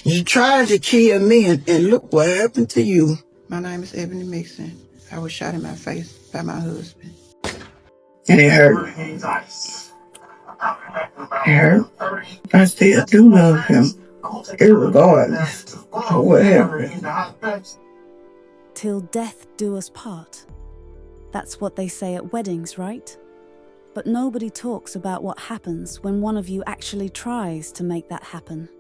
You tried to kill me, and look what happened to you. My name is Ebony Mixon. I was shot in my face by my husband. And it hurt. It hurt. I still do love him, irregardless of what happened. Till death do us part. That's what they say at weddings, right? But nobody talks about what happens when one of you actually tries to make that happen.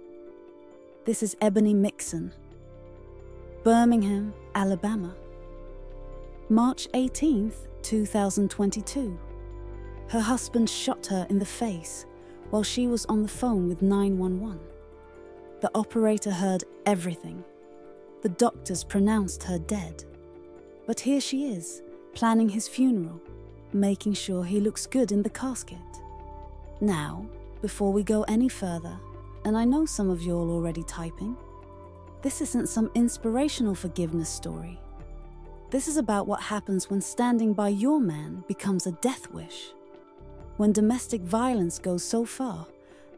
This is Ebony Mixon, Birmingham, Alabama. March 18th, 2022. Her husband shot her in the face while she was on the phone with 911. The operator heard everything. The doctors pronounced her dead. But here she is, planning his funeral, making sure he looks good in the casket. Now, before we go any further, and I know some of you are already typing, this isn't some inspirational forgiveness story. This is about what happens when standing by your man becomes a death wish. When domestic violence goes so far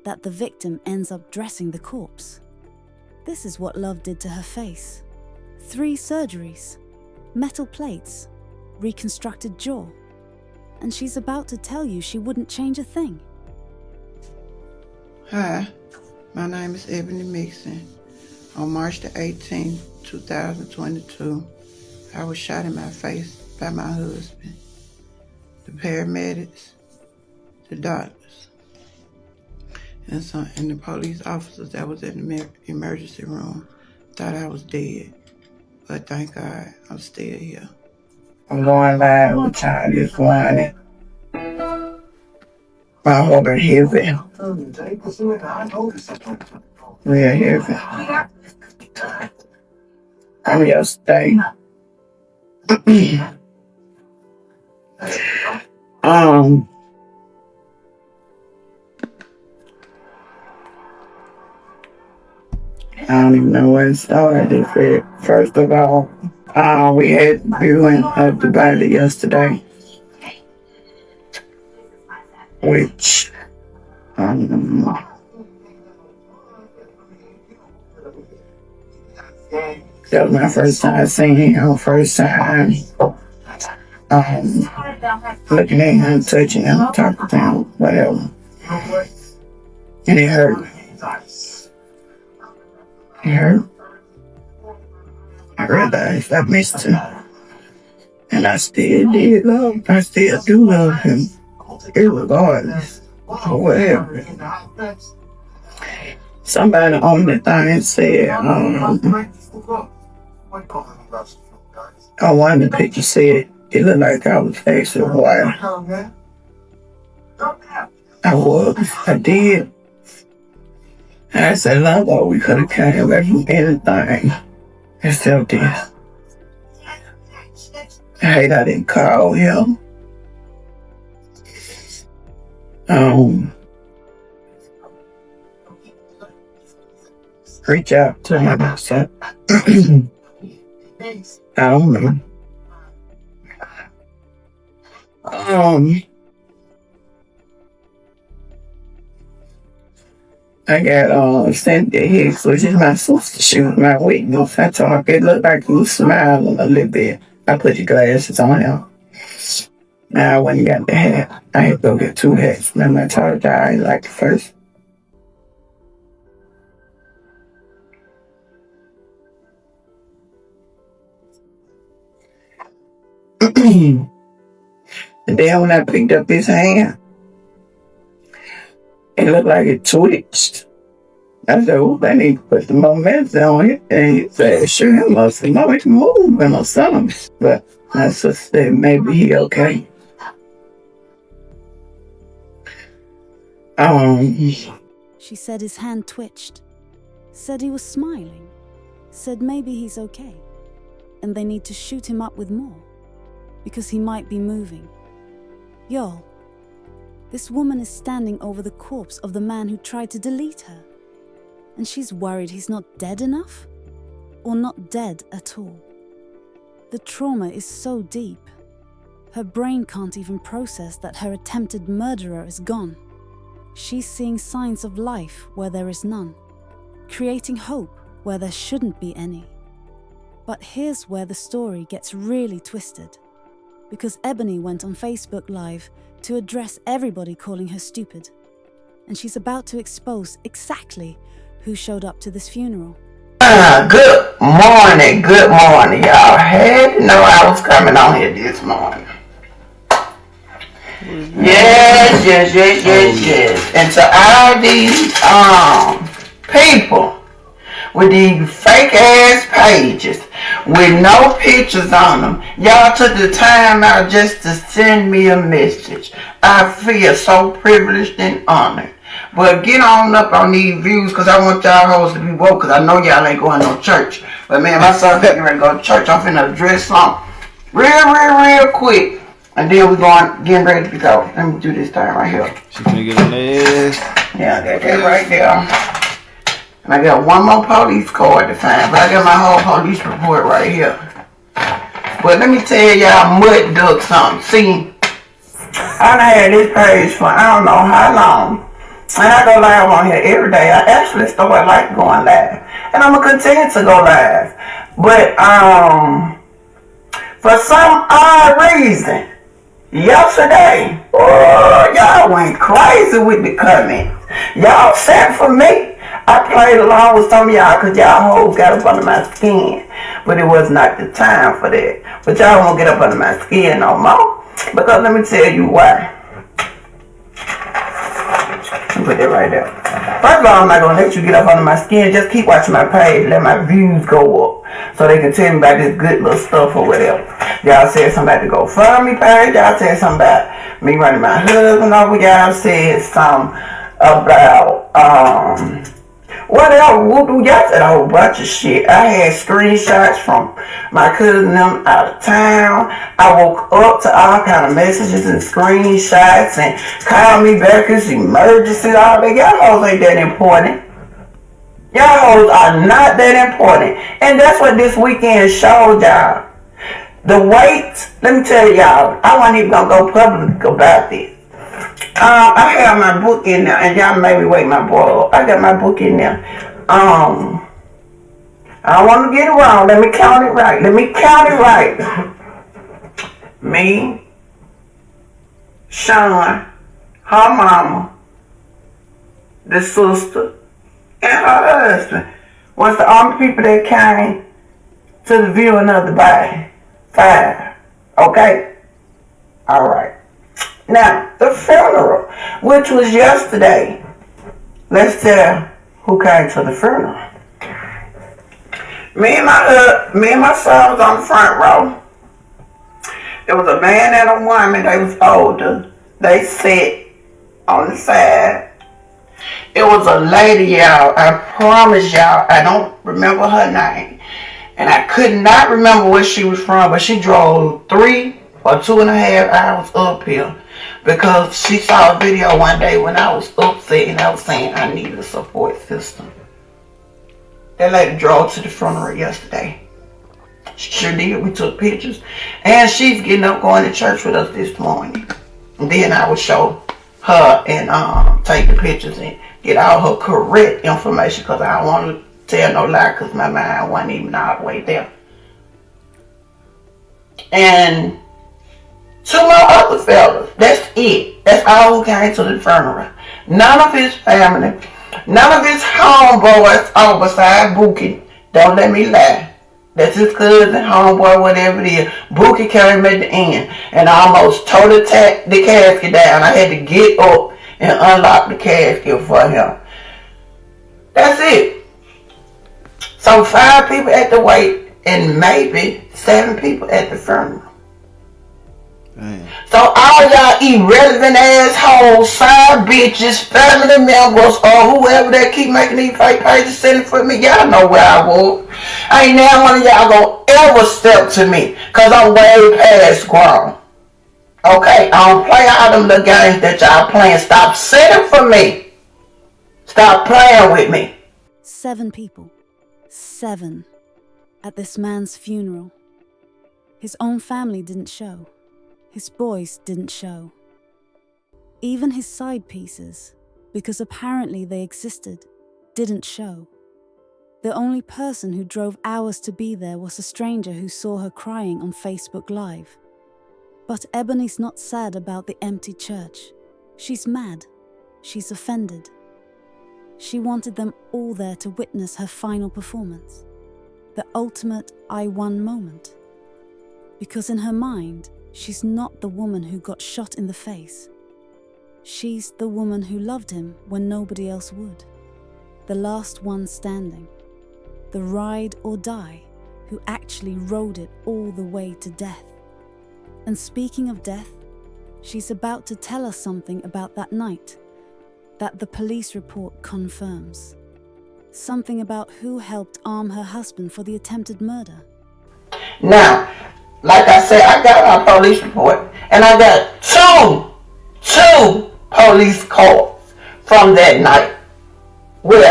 that the victim ends up dressing the corpse. This is what love did to her face. 3 surgeries, metal plates, reconstructed jaw. And she's about to tell you she wouldn't change a thing. Hi, my name is Ebony Mixon. On March the 18th, 2022, I was shot in my face by my husband. The paramedics, the doctors, and the police officers that was in the emergency room thought I was dead. But thank God, I'm still here. I'm going live with y'all this morning. My heart is heavy. Real heavy. From yesterday. I don't even know where to start. First of all, we had viewing of the body yesterday, which that was my first time seeing him, first time looking at him, touching him, talking to him, whatever. And it hurt. It hurt. I realized I missed him. And I still did love him. I still do love him, irregardless of what happened. Somebody on the thing said, on one of the pictures said, it looked like I was actually white. I was. I did. And I said, Lord, we could have came away from anything except this. I hate I didn't call him. Reach out to him. So, I don't know. I got Cynthia Hicks, which is my sister. She was my witness. I told her it looked like you was smiling a little bit. I put your glasses on him. Now I went and got the hat. I had to go get 2 hats. Remember I told you I like the first. And then when I picked up his hand, it looked like it twitched. I said, oh, I need to put the more medicine on it. And he said, sure, it must know it's moving or something. But my sister said, maybe he okay. She said his hand twitched, said he was smiling, said maybe he's okay, and they need to shoot him up with more, because he might be moving. Y'all, this woman is standing over the corpse of the man who tried to delete her, and she's worried he's not dead enough, or not dead at all. The trauma is so deep, her brain can't even process that her attempted murderer is gone. She's seeing signs of life where there is none, creating hope where there shouldn't be any. But here's where the story gets really twisted, because Ebony went on Facebook Live to address everybody calling her stupid, and she's about to expose exactly who showed up to this funeral. Good morning, y'all. Had to know I was coming on here this morning. Yes. And to all these people with these fake ass pages with no pictures on them, y'all took the time out just to send me a message. I feel so privileged and honored. But get on up on these views, because I want y'all hoes to be woke, because I know y'all ain't going to no church. But man, my son getting ready to go to church. I'm finna dress on real quick. And then we getting ready to go. Let me do this thing right here. She finna get on this. Yeah, I got that right there. And I got one more police card to find, but I got my whole police report right here. But let me tell y'all mud duck something. See, I done had this page for I don't know how long. And I go live on here every day. I actually started like going live. And I'm going to continue to go live. But for some odd reason, yesterday, y'all went crazy with the comments. Y'all sent for me. I played along with some of y'all because y'all hoes got up under my skin. But it was not the time for that. But y'all won't get up under my skin no more. Because let me tell you why. Put that right there. First of all, I'm not going to let you get up under my skin. Just keep watching my page. Let my views go up. So they can tell me about this good little stuff or whatever. Y'all said something about the GoFundMe page. Y'all said something about me running my husband over. Y'all said something about, whatever. Y'all said a whole bunch of shit. I had screenshots from my cousin and them out of town. I woke up to all kind of messages and screenshots and called me back as emergency, all that. Y'all hoes ain't that important. Y'all hoes are not that important. And that's what this weekend showed y'all. The wait, let me tell y'all, I wasn't even gonna go public about this. I have my book in there, and y'all made me wake my boy up. I got my book in there. I don't want to get it wrong. Let me count it right. Me, Sean, her mama, the sister, and her husband was the only people that came to the viewing of the body. 5. Okay? Alright. Now, the funeral, which was yesterday. Let's tell who came to the funeral. Me and my son was on the front row. It was a man and a woman. They was older. They sat on the side. It was a lady, y'all. I promise y'all, I don't remember her name. And I could not remember where she was from, but she drove 3 or 2.5 hours up here because she saw a video one day when I was upset and I was saying I needed a support system. That lady drove to the funeral yesterday. She sure did. We took pictures. And she's getting up going to church with us this morning. And then I would show her and take the pictures and get all her correct information because I don't want to tell no lie because my mind wasn't even all the way there. And 2 more other fellas. That's it. That's all who came to the funeral. None of his family. None of his homeboys. Oh, besides Bookie. Don't let me lie. That's his cousin, homeboy, whatever it is. Bookie came at the end and almost tore the casket down. I had to get up and unlock the casket for him. That's it. So 5 people at the wake and maybe 7 people at the funeral. Damn. So all y'all irrelevant assholes, side bitches, family members, or whoever that keep making these fake pages sending for me, y'all know where I was. Ain't now one of y'all gonna ever step to me, cause I'm way past grown. Okay, I don't play all them little games that y'all playing. Stop sending for me. Stop playing with me. 7 people. 7. At this man's funeral. His own family didn't show. His boys didn't show. Even his side pieces, because apparently they existed, didn't show. The only person who drove hours to be there was a stranger who saw her crying on Facebook Live. But Ebony's not sad about the empty church. She's mad. She's offended. She wanted them all there to witness her final performance. The ultimate I won moment. Because in her mind, she's not the woman who got shot in the face. She's the woman who loved him when nobody else would. The last one standing. The ride or die who actually rode it all the way to death. And speaking of death, she's about to tell us something about that night that the police report confirms. Something about who helped arm her husband for the attempted murder. Now, like I said, I got my police report, and I got two police calls from that night when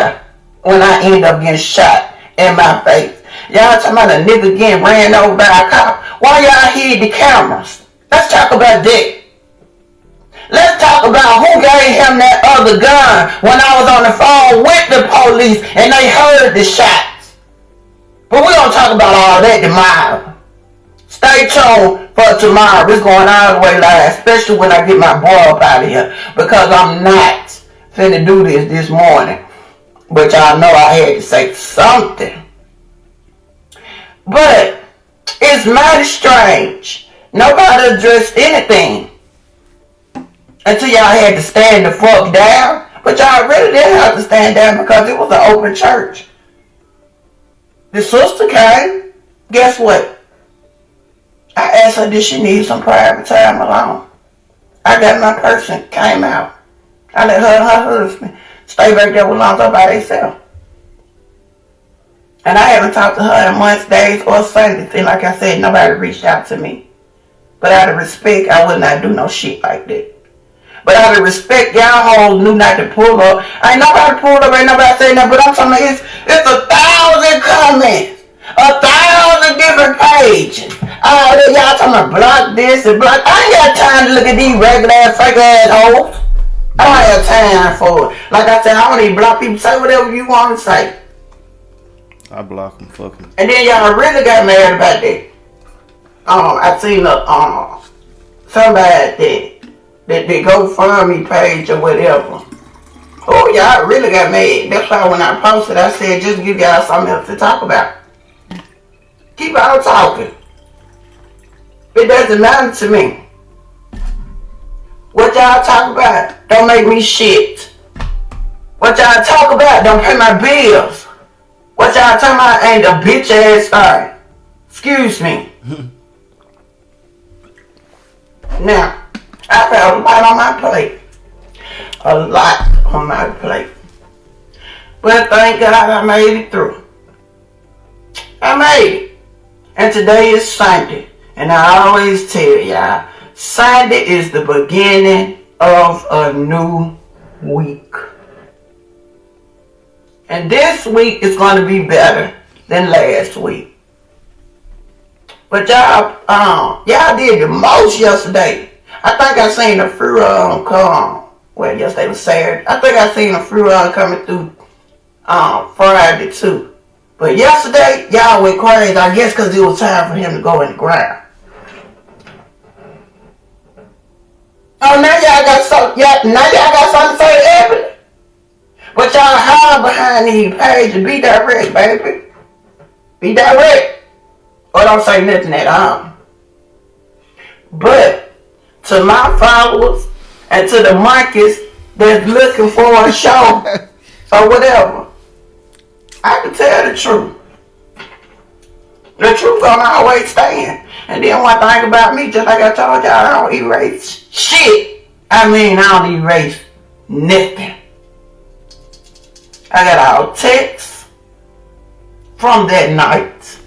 I ended up getting shot in my face. Y'all talking about a nigga getting ran over by a cop. Why y'all hid the cameras? Let's talk about that. Let's talk about who gave him that other gun when I was on the phone with the police and they heard the shots. But we're going to talk about all that tomorrow. Stay tuned for tomorrow. It's going all the way live, especially when I get my boy up out of here, because I'm not finna do this morning. But y'all know I had to say something. But it's mighty strange. Nobody addressed anything until y'all had to stand the fuck down. But y'all really didn't have to stand down because it was an open church. The sister came. Guess what? I asked her, did she need some private time alone? I got my person, came out. I let her and her husband stay back there with Lonzo by themselves. And I haven't talked to her in months, days, or Sundays. And like I said, nobody reached out to me. But out of respect, I would not do no shit like that. But out of respect, y'all hoes knew not to pull up. Ain't nobody pulled up, ain't nobody saying that. But I'm talking about it's 1,000 comments. 1,000 different pages. All that y'all talking about block this and block. I ain't got time to look at these regular ass, fake ass hoes. I don't have time for it. Like I said, I don't even block people. Say whatever you want to say. I block them, fuck them. And then y'all really got mad about that. I seen somebody that they GoFundMe page or whatever. Oh, y'all really got mad. That's why when I posted, I said just give y'all something else to talk about. Keep on talking. It doesn't matter to me. What y'all talk about don't make me shit. What y'all talk about don't pay my bills. What y'all talking about ain't a bitch ass thing. Excuse me. Now, I've had a lot on my plate. A lot on my plate. But thank God I made it through. I made it. And today is Sunday. And I always tell y'all, Sunday is the beginning of a new week. And this week is going to be better than last week. But y'all did the most yesterday. I think I seen a free run come. Well, yesterday was Saturday. I think I seen a free run coming through Friday too. But yesterday, y'all went crazy. I guess because it was time for him to go in the ground. Oh, now y'all got something to say to Ebony. But y'all hide behind these pages. Be direct, baby. Be direct. Or don't say nothing at all. But to my followers and to the monkeys that's looking for a show or whatever, I can tell the truth. The truth gonna always stand. And then one thing about me, just like I told y'all, I don't erase shit. I don't erase nothing. I got all texts from that night.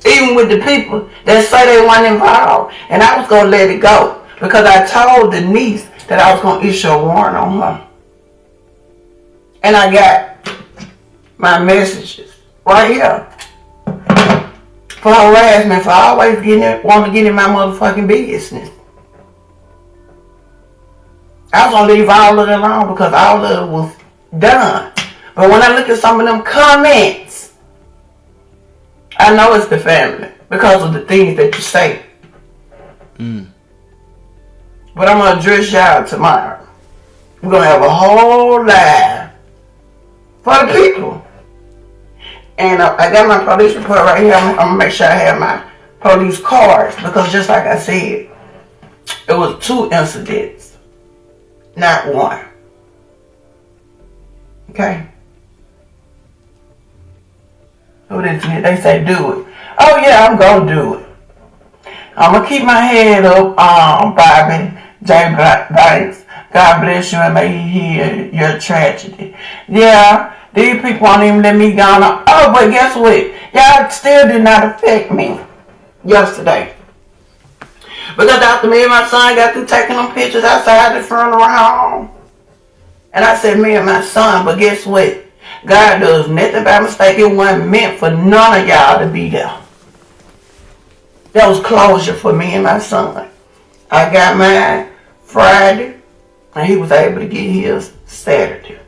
Even with the people that say they weren't involved. And I was going to let it go. Because I told the niece that I was going to issue a warrant on her. And I got my messages right here. For harassment, for always want to get in my motherfucking business. I was going to leave all of it alone because all of it was done. But when I look at some of them comments, I know it's the family because of the things that you say. But I'm going to address y'all tomorrow. We're going to have a whole live for the people. And I got my police report right here. I'm going to make sure I have my police cards. Because just like I said, it was 2 incidents. Not 1. Okay? They say do it. Oh yeah, I'm going to do it. I'm going to keep my head up, Bobby J. Banks. God bless you and may he hear your tragedy. Yeah, these people won't even let me go on. Oh, but guess what? Y'all still did not affect me yesterday. Because after me and my son got through taking them pictures outside the funeral home. And I said, me and my son, but guess what? God does nothing by mistake. It wasn't meant for none of y'all to be there. That was closure for me and my son. I got mine Friday, and he was able to get his Saturday.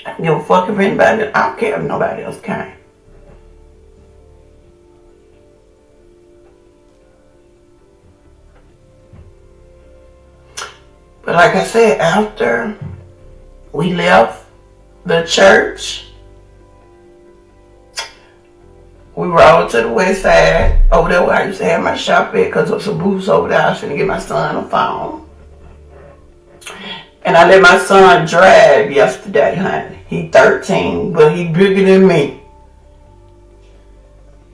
I don't give a fuck if anybody, I don't care if nobody else came. But like I said, after we left the church, we rode to the west side, over there where I used to have my shop at, because of some booths over there. I was finna get my son a phone. And I let my son drive yesterday, honey. He 13, but he bigger than me.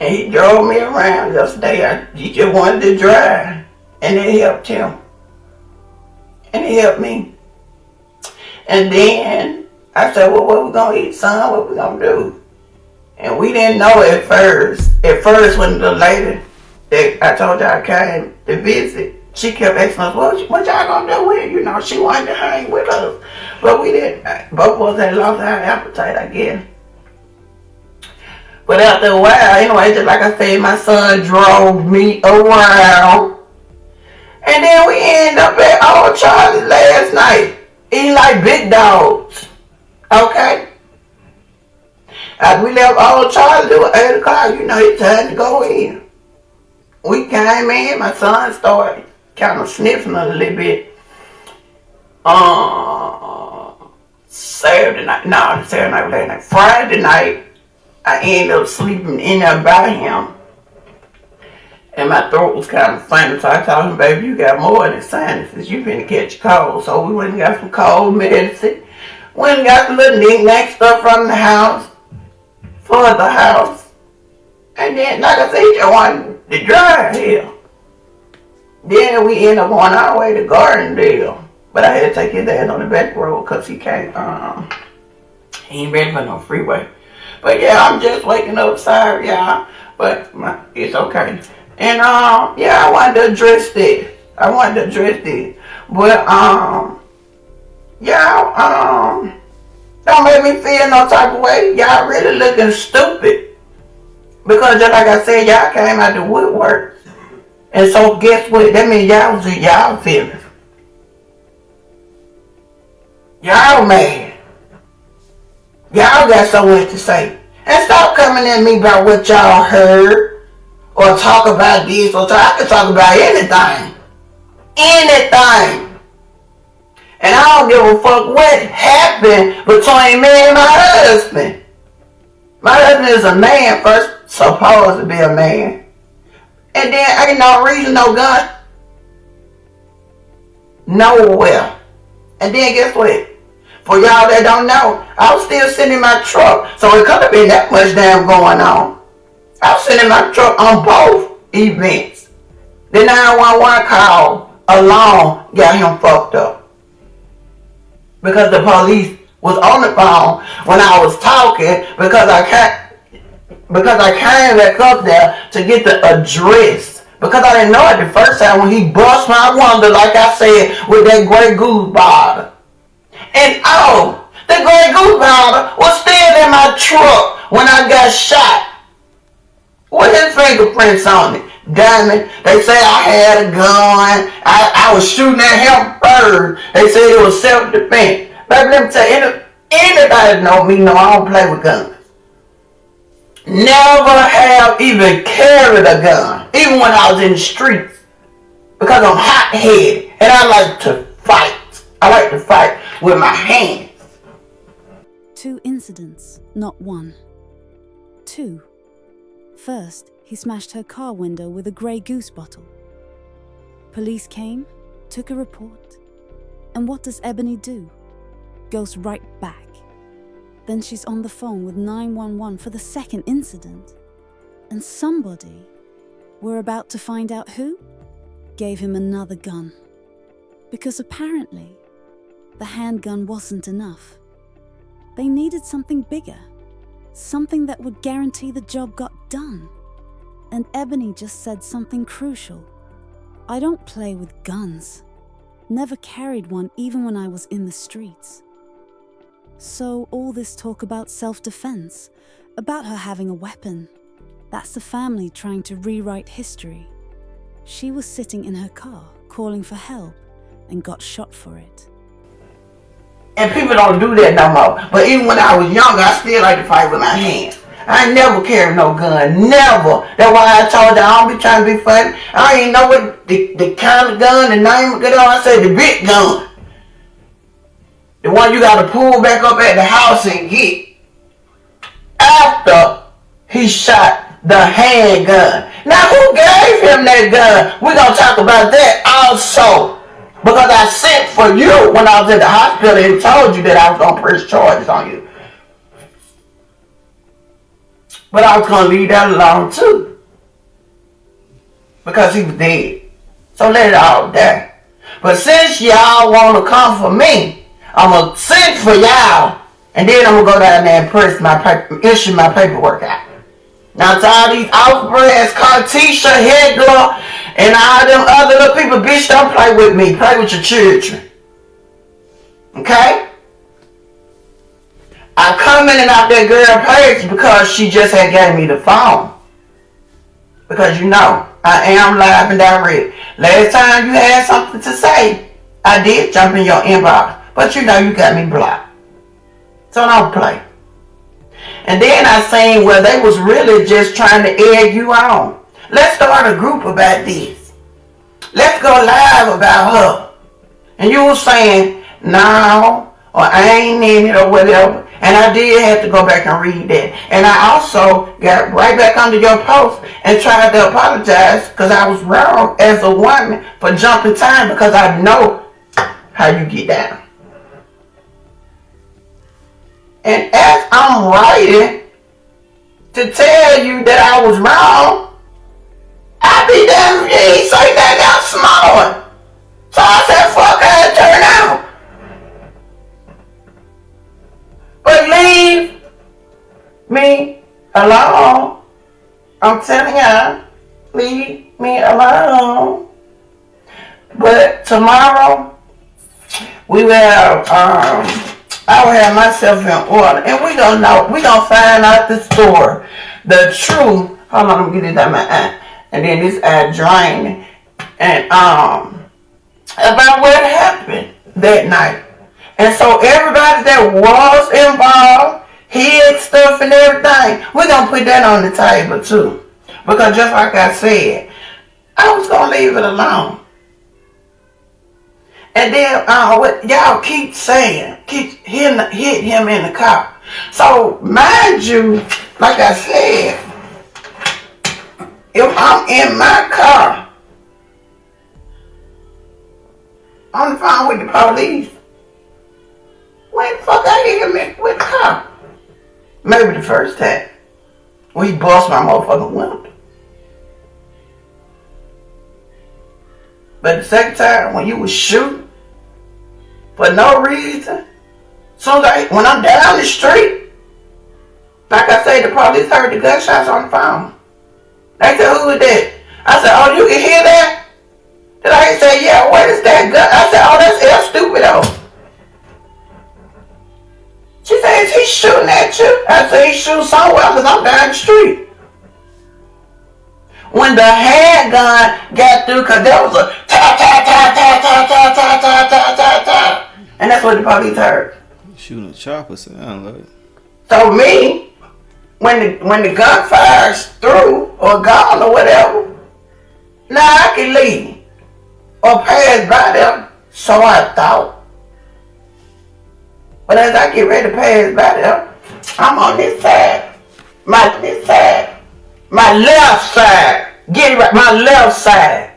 And he drove me around yesterday. He just wanted to drive. And it helped him. And it helped me. And then I said, well, what we gonna eat, son? What we gonna do? And we didn't know at first. At first, when the lady that I told y'all came to visit, she kept asking us, what y'all gonna do with it? You know, she wanted to hang with us. But we didn't. Both of us had lost our appetite, I guess. But after a while, anyway, just like I said, my son drove me around. And then we ended up at Old Charlie last night, eating like big dogs. Okay? After we left Old Charlie, it was 8 o'clock, you know, it's time to go in. We came in, my son started kind of sniffing a little bit. Saturday night, late night. Friday night, I ended up sleeping in there by him. And my throat was kind of funny, so I told him, baby, you got more than sinuses. You finna catch a cold. So we went and got some cold medicine. Went and got the little knick-knack stuff from the house. For the house. And then, like I said, he just wanted to drive here. Then we ended up on our way to Gardendale. But I had to take his ass on the back road because he can't, he ain't ready for no freeway. But yeah, I'm just waking up, sorry y'all. But it's okay. And yeah, I wanted to address this. But y'all, don't make me feel no type of way. Y'all really looking stupid. Because just like I said, y'all came out the woodwork. And so guess what? That means y'all was in y'all feelings. Y'all mad. Y'all got so much to say. And stop coming at me about what y'all heard. Or talk about this. Or I can talk about anything. Anything. And I don't give a fuck what happened between me and my husband. My husband is a man first. Supposed to be a man. And then ain't no reason, no gun. Nowhere. And then guess what? For y'all that don't know, I was still sitting in my truck. So it could have been that much damn going on. I was sitting in my truck on both events. The 911 call alone got him fucked up. Because the police was on the phone when I was talking because I came back up there to get the address. Because I didn't know it the first time when he bust my window, like I said, with that Grey Goose bottle. And the Grey Goose bottle was still in my truck when I got shot. With his fingerprints on it. Diamond, they say I had a gun. I was shooting at him first. They said it was self-defense. Baby, let me tell you, Anybody know me know I don't play with guns. Never have even carried a gun, even when I was in the streets, because I'm hot-headed and I like to fight. I like to fight with my hands. 2 incidents, not 1. 2. First, he smashed her car window with a Grey Goose bottle. Police came, took a report, and what does Ebony do? Goes right back. Then she's on the phone with 911 for the second incident. And somebody, we're about to find out who, gave him another gun. Because apparently, the handgun wasn't enough. They needed something bigger, something that would guarantee the job got done. And Ebony just said something crucial. I don't play with guns. Never carried one even when I was in the streets. So all this talk about self-defense, about her having a weapon, that's the family trying to rewrite history. She was sitting in her car, calling for help, and got shot for it. And people don't do that no more. But even when I was younger, I still like to fight with my hands. I never carried no gun. Never. That's why I told you I don't be trying to be funny. I don't even know what the kind of gun, the name of the gun. I say the big gun. The one you got to pull back up at the house and get. After he shot the handgun. Now who gave him that gun? We're going to talk about that also. Because I sent for you when I was in the hospital and told you that I was going to press charges on you. But I was going to leave that alone too. Because he was dead. So let it all die. But since y'all want to come for me, I'm going to send for y'all. And then I'm going to go down there and press my paper, issue my paperwork out. Now to all these off-brands, Cartisha, Headglove, and all them other little people, bitch, don't play with me. Play with your children. Okay? I commented out that girl page because she just had gave me the phone. Because you know, I am live and direct. Last time you had something to say, I did jump in your inbox. But you know you got me blocked. So don't play. And then I seen where they was really just trying to egg you on. Let's start a group about this. Let's go live about her. And you were saying, no, or I ain't in it or whatever. And I did have to go back and read that. And I also got right back under your post and tried to apologize because I was wrong as a woman for jumping time because I know how you get down. And as I'm writing to tell you that I was wrong, I be damn if you ain't say that else small. So I said, fuck, I turn out. But leave me alone. I'm telling y'all, leave me alone. But tomorrow, we will, I will have myself in order. And we gonna find out the story. The truth. Hold on, let me get it down my eye. And then this eye draining. And, about what happened that night. And so everybody that was involved, hid stuff and everything, we're going to put that on the table too. Because just like I said, I was going to leave it alone. And then what y'all keep saying, keep hit him in the car. So mind you, like I said, if I'm in my car, on the phone with the police, when the fuck I hit him with the car? Maybe the first time. When he bust my motherfucking window. But the second time, when you was shooting for no reason, so when I'm down the street, like I said, the police heard the gunshots on the phone. They said, who is that? I said, oh, you can hear that? Then I said, yeah, what is that gun? I said, oh, that's El Stupido. She said, is he shooting at you? I said, he's shooting somewhere because I'm down the street. When the handgun got through, because there was a ta ta ta ta ta ta ta ta ta ta ta, and that's what the police heard. Shooting a chopper sound like. So me, when the gun fires through or gone or whatever, now I can leave or pass by them. So I thought. But as I get ready to pass by them, I'm on this side, my left side, get it right, my left side.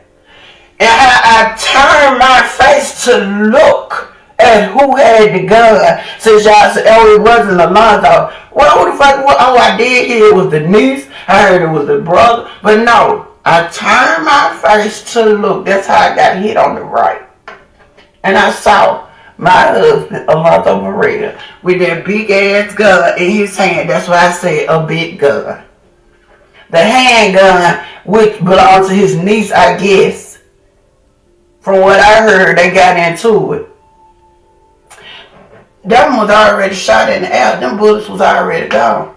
And I turned my face to look at who had the gun. Since y'all said, oh, it wasn't Alonzo. Well, who the fuck? Oh, I did hear it was the niece. I heard it was the brother. But no, I turned my face to look. That's how I got hit on the right. And I saw my husband, Alonzo Maria, with that big ass gun in his hand. That's why I said a big gun. The handgun, which belonged to his niece, I guess. From what I heard, they got into it. That one was already shot in the air. Them bullets was already gone.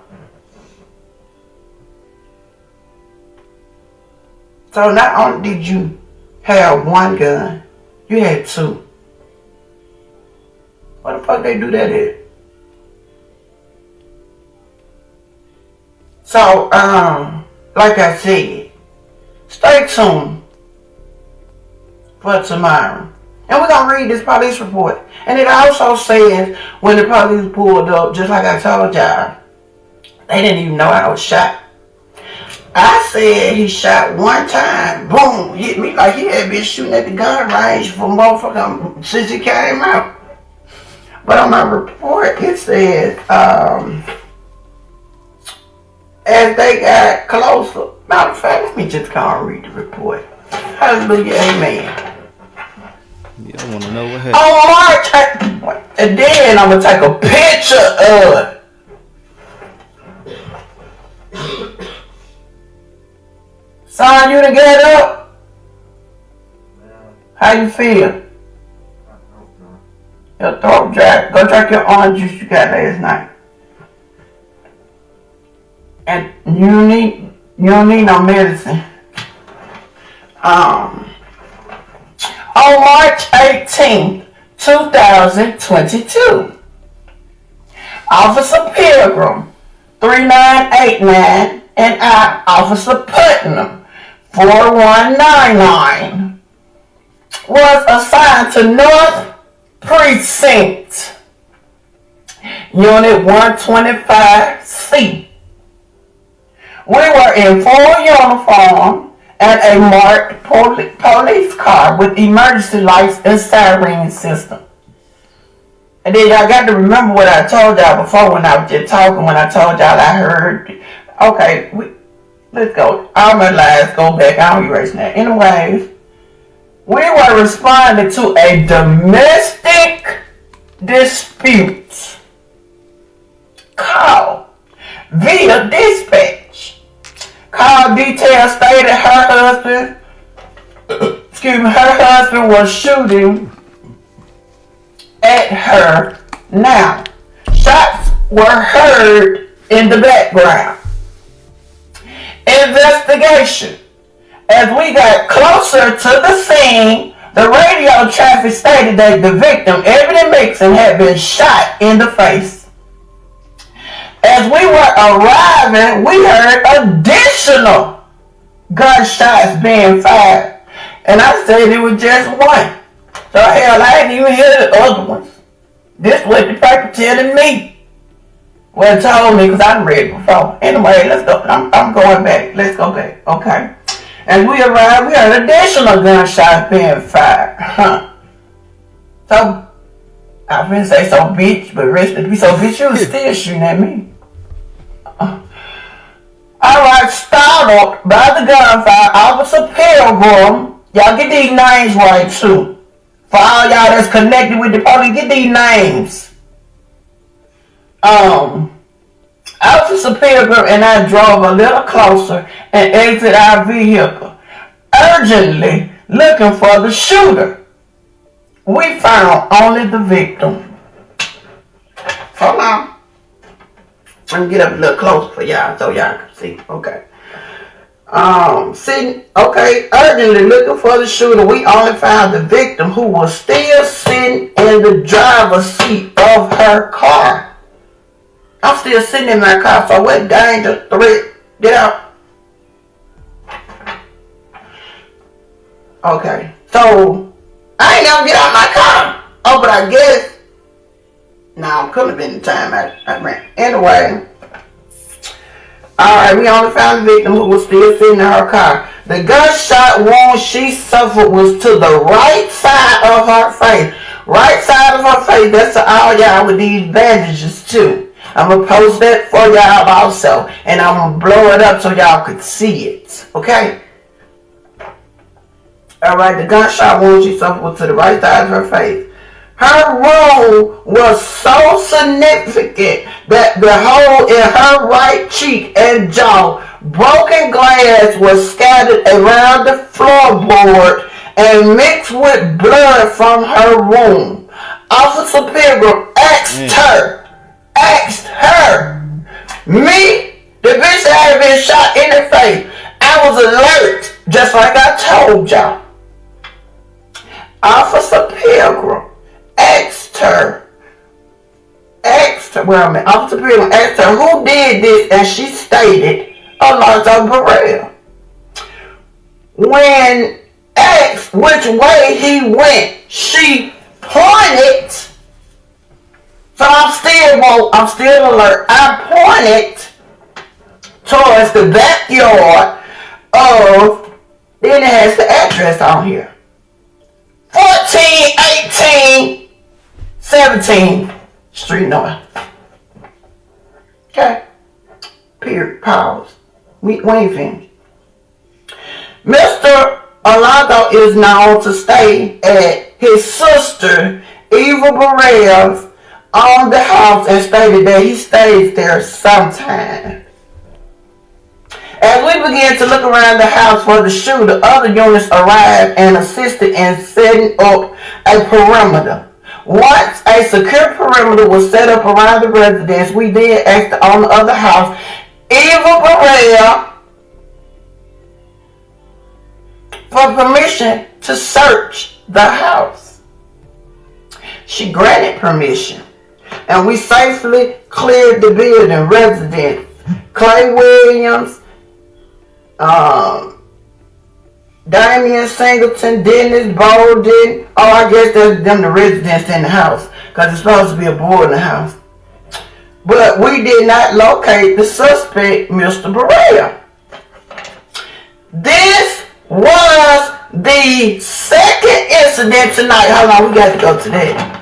So not only did you have one gun, you had two. What the fuck they do that at? So, like I said, stay tuned for tomorrow. And we're going to read this police report. And it also says when the police pulled up, just like I told y'all, they didn't even know I was shot. I said he shot one time, boom, hit me like he had been shooting at the gun range for motherfucking since he came out. But on my report, it says, as they got closer, matter of fact, let me just go and read the report. Hallelujah, amen. Yeah, I want to know what happened. On March, and then I'm going to take a picture of it. Son, you done get up? How you feel? Your throat dry. Go drink your orange juice you got last night. And you don't need no medicine. On March 18th, 2022, Officer Pilgrim, 3989, and I, Officer Putnam, 4199, was assigned to North Precinct, Unit 125C. We were in full uniform and a marked police car with emergency lights and siren system. And then y'all got to remember what I told y'all before when I was just talking, when I told y'all I heard. Okay, let's go. All my lies go back. I don't erase that. Anyways, we were responding to a domestic dispute call via dispatch. Call details stated her husband was shooting at her. Now, shots were heard in the background. Investigation. As we got closer to the scene, the radio traffic stated that the victim, Ebony Mixon, had been shot in the face. As we were arriving, we heard additional gunshots being fired. And I said it was just one. So hell, I didn't even hear the other ones. This was the paper telling me. Well, it told me because I done read it before. Anyway, let's go. I'm going back. Let's go back. Okay. As we arrived, we heard additional gunshots being fired. So, I was going to say so bitch, but rest in peace. So bitch, you was still shooting at me. Alright, startled by the gunfire, Officer Pilgrim, y'all get these names right too. For all y'all that's connected with the police, get these names. Officer Pilgrim and I drove a little closer and exited our vehicle, urgently looking for the shooter. We found only the victim. Hold on. Let me get up a little closer for y'all so y'all can see. Okay. Urgently looking for the shooter. We only found the victim who was still sitting in the driver's seat of her car. I'm still sitting in my car, so what danger, threat, get out. Okay, so I ain't never get out my car. Oh, but I guess, no, couldn't have been the time I ran. Anyway, alright, we only found the victim who was still sitting in her car. The gunshot wound she suffered was to the right side of her face. Right side of her face, that's to all y'all with these bandages too. I'm going to post that for y'all also. And I'm going to blow it up so y'all could see it. Okay? Alright, the gunshot wound she suffered was to the right side of her face. Her wound was so significant that the hole in her right cheek and jaw, broken glass was scattered around the floorboard and mixed with blood from her wound. Officer Pilgrim asked her, me, the bitch that had been shot in the face, I was alert, just like I told y'all. Officer Pilgrim Officer Pilgrim asked her who did this, and she stated, Alonzo Burrell. When asked which way he went, she pointed. So I'm still alert. I pointed towards the backyard of, then it has the address on here. 1418 17 Street North. Okay. Period. Pause. We ain't finished. Mr. Alonzo is known to stay at his sister Eva Burrell's on the house and stated that he stays there sometimes. As we began to look around the house for the shooter, other units arrived and assisted in setting up a perimeter. Once a secure perimeter was set up around the residence, we then asked the owner of the house, Eva Burrell, for permission to search the house. She granted permission, and we safely cleared the building. Residents Clay Williams, Damian Singleton, Dennis Bolden. Oh, I guess that's them the residents in the house, because it's supposed to be a boarding house. But we did not locate the suspect, Mr. Burrell. This was the second incident tonight. Hold on, we got to go to that.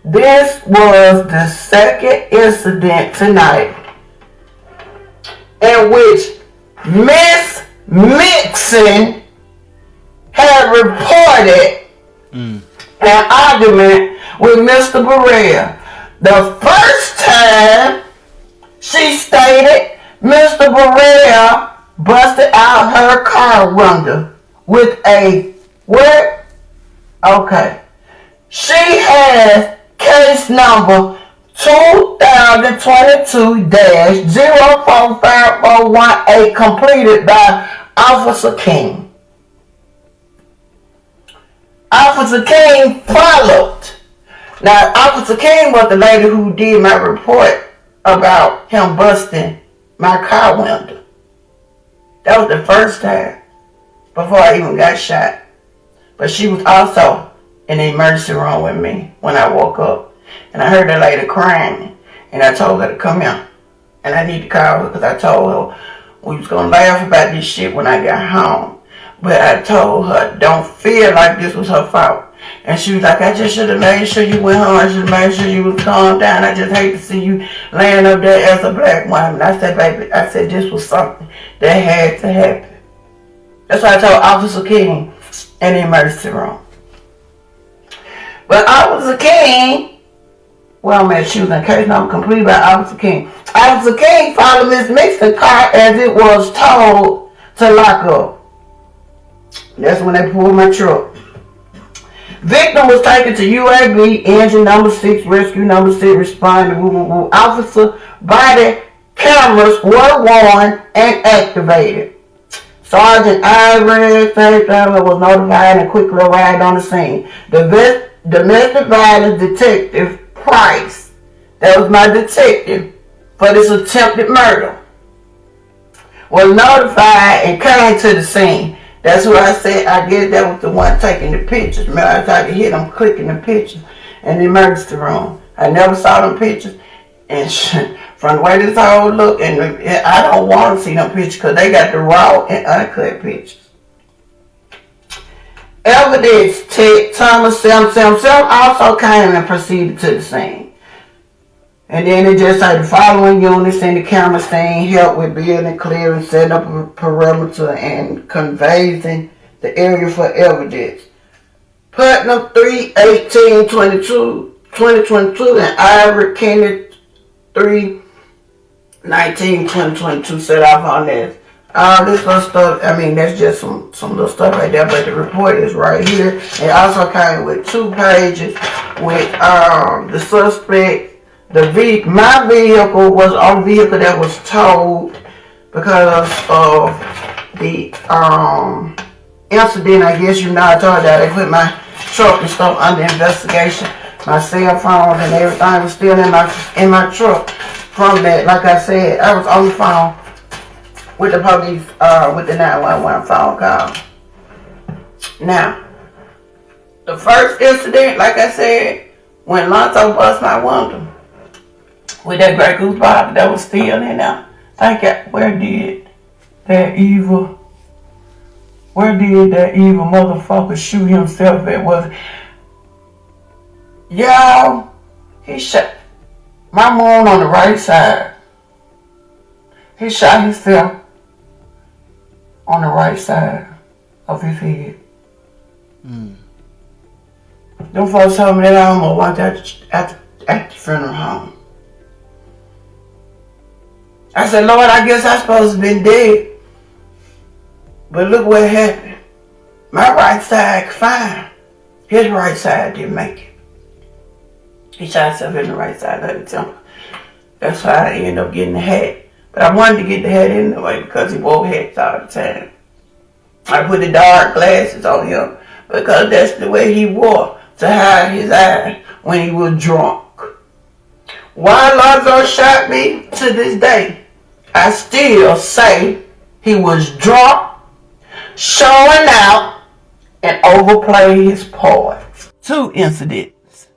This was the second incident tonight in which Miss Mixon had reported an argument with Mr. Burrell. The first time she stated Mr. Burrell busted out her car window with a what? Okay. She has case number 2022-045418 completed by Officer King. Officer King followed. Now, Officer King was the lady who did my report about him busting my car window. That was the first time before I even got shot. But she was also in the emergency room with me when I woke up. And I heard that lady crying. And I told her to come here. And I need to call her because I told her we was going to laugh about this shit when I got home. But I told her, don't feel like this was her fault. And she was like, I just should have made sure you went home. I should have made sure you was calmed down. I just hate to see you laying up there as a black woman. I said, baby, this was something that had to happen. That's why I told Officer King in the emergency room. But Officer King, well, man, she was in case number complete by Officer King. Officer King followed Miss Mixon's car as it was told to lock up. That's when they pulled my truck. Victim was taken to UAB, engine number 6, rescue number 6, responded. Officer body cameras were worn and activated. Sergeant Ivory was notified and quickly arrived on the scene. The Domestic Violence Detective Price, that was my detective for this attempted murder, was notified and came to the scene. That's what I said. I guess that was the one taking the pictures. Remember, I tried to hit them clicking the pictures in the emergency room. I never saw them pictures. And from the way this whole look, and I don't want to see them pictures because they got the raw and uncut pictures. Evidence Tech Thomas 777 also came and proceeded to the scene. And then it just said the following units in the camera scene help with building, clearing, setting up a perimeter, and conveying the area for evidence. Putnam 3/18/2022 and Ira Kennedy 3/19/2022 set off on this. All this little stuff, I mean, that's just some little stuff right there, but the report is right here. It also came with 2 pages with the suspect. My vehicle was a vehicle that was towed because of the incident. I guess you know I told that they put my truck and stuff under investigation. My cell phone and everything was still in my truck from that. Like I said, I was on the phone with the police, with the 911 phone call. Now, the first incident, like I said, when Lonzo bust my window with that Grey Goose bottle that was still in there. Where did that evil motherfucker shoot himself at? Y'all, he shot my moon on the right side. He shot himself on the right side of his head. Them folks told me that I almost walked out at the funeral home. I said, Lord, I guess I supposed to been dead. But look what happened. My right side fine. His right side didn't make it. He shot himself in the right side of the temple. That's why I ended up getting the hat. But I wanted to get the hat anyway because he wore hats all the time. I put the dark glasses on him because that's the way he wore to hide his eyes when he was drunk. Why Lonzo shot me to this day, I still say he was drunk, showing out, and overplayed his part. 2 incidents.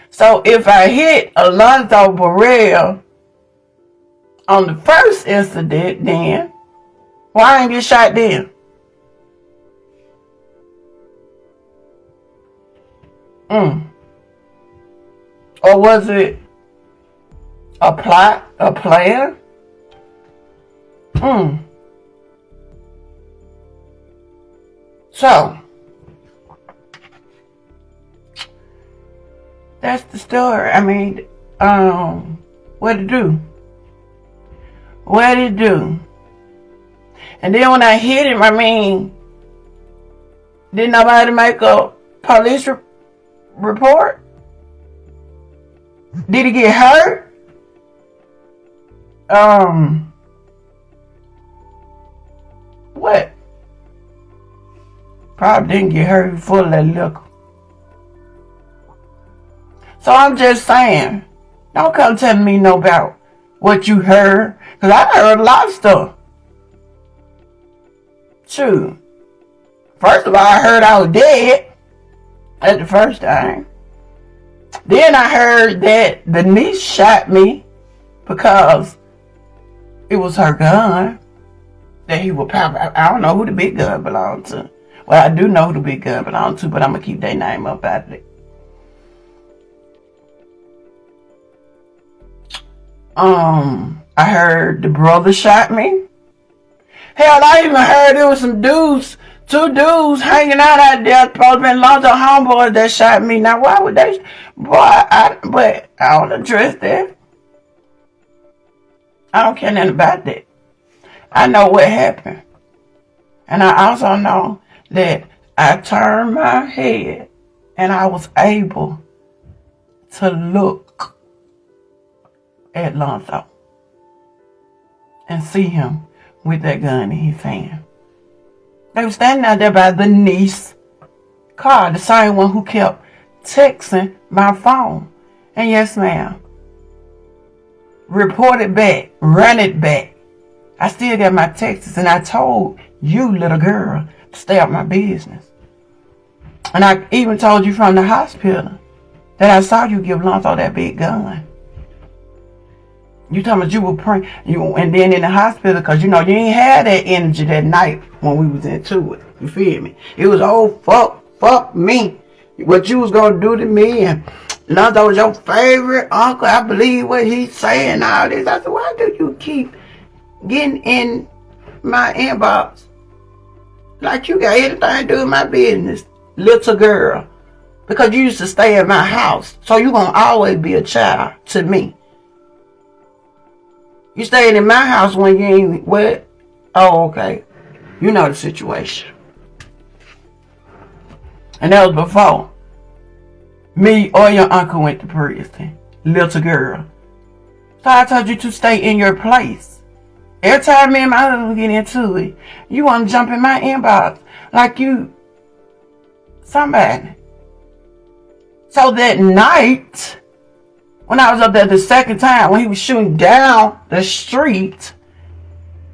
So if I hit Alonzo Burrell on the first incident, then why I ain't get shot then? Or was it a plot, a plan? So, that's the story. I mean, what to do? What to do? And then when I hit him, I mean, did nobody make a police report? Did he get hurt? What? Probably didn't get hurt full of that liquor. So I'm just saying, don't come telling me no about what you heard, because I heard a lot of stuff. Shoot. First of all, I heard I was dead. That's the first time. Then I heard that the niece shot me because it was her gun that he would pop. I don't know who the big gun belonged to. Well, I do know who the big gun belonged to, but I'm going to keep their name up out of it. I heard the brother shot me. Hell, I even heard there was some dudes, 2 dudes hanging out there, supposed to be Lonzo homeboys that shot me. Now, why would they? But I don't address that. I don't care nothing about that. I know what happened. And I also know that I turned my head and I was able to look at Lonzo and see him with that gun in his hand. They were standing out there by the niece car, the same one who kept texting my phone. And yes, ma'am. Report it back. Run it back. I still got my texts, and I told you, little girl, to stay out my business. And I even told you from the hospital that I saw you give Lonzo that big gun. You told me you were praying, and then in the hospital, because you ain't had that energy that night when we was into it. You feel me? It was, oh, fuck me. What you was going to do to me, and Lonzo was your favorite uncle. I believe what he's saying, all this. I said, why do you keep getting in my inbox like you got anything to do with my business, little girl? Because you used to stay at my house, so you going to always be a child to me. You stayed in my house when you ain't what? Oh, okay. You know the situation. And that was before me or your uncle went to prison, little girl. So I told you to stay in your place. Every time me and my husband get into it, you want to jump in my inbox like you somebody. So that night, when I was up there the second time, when he was shooting down the street,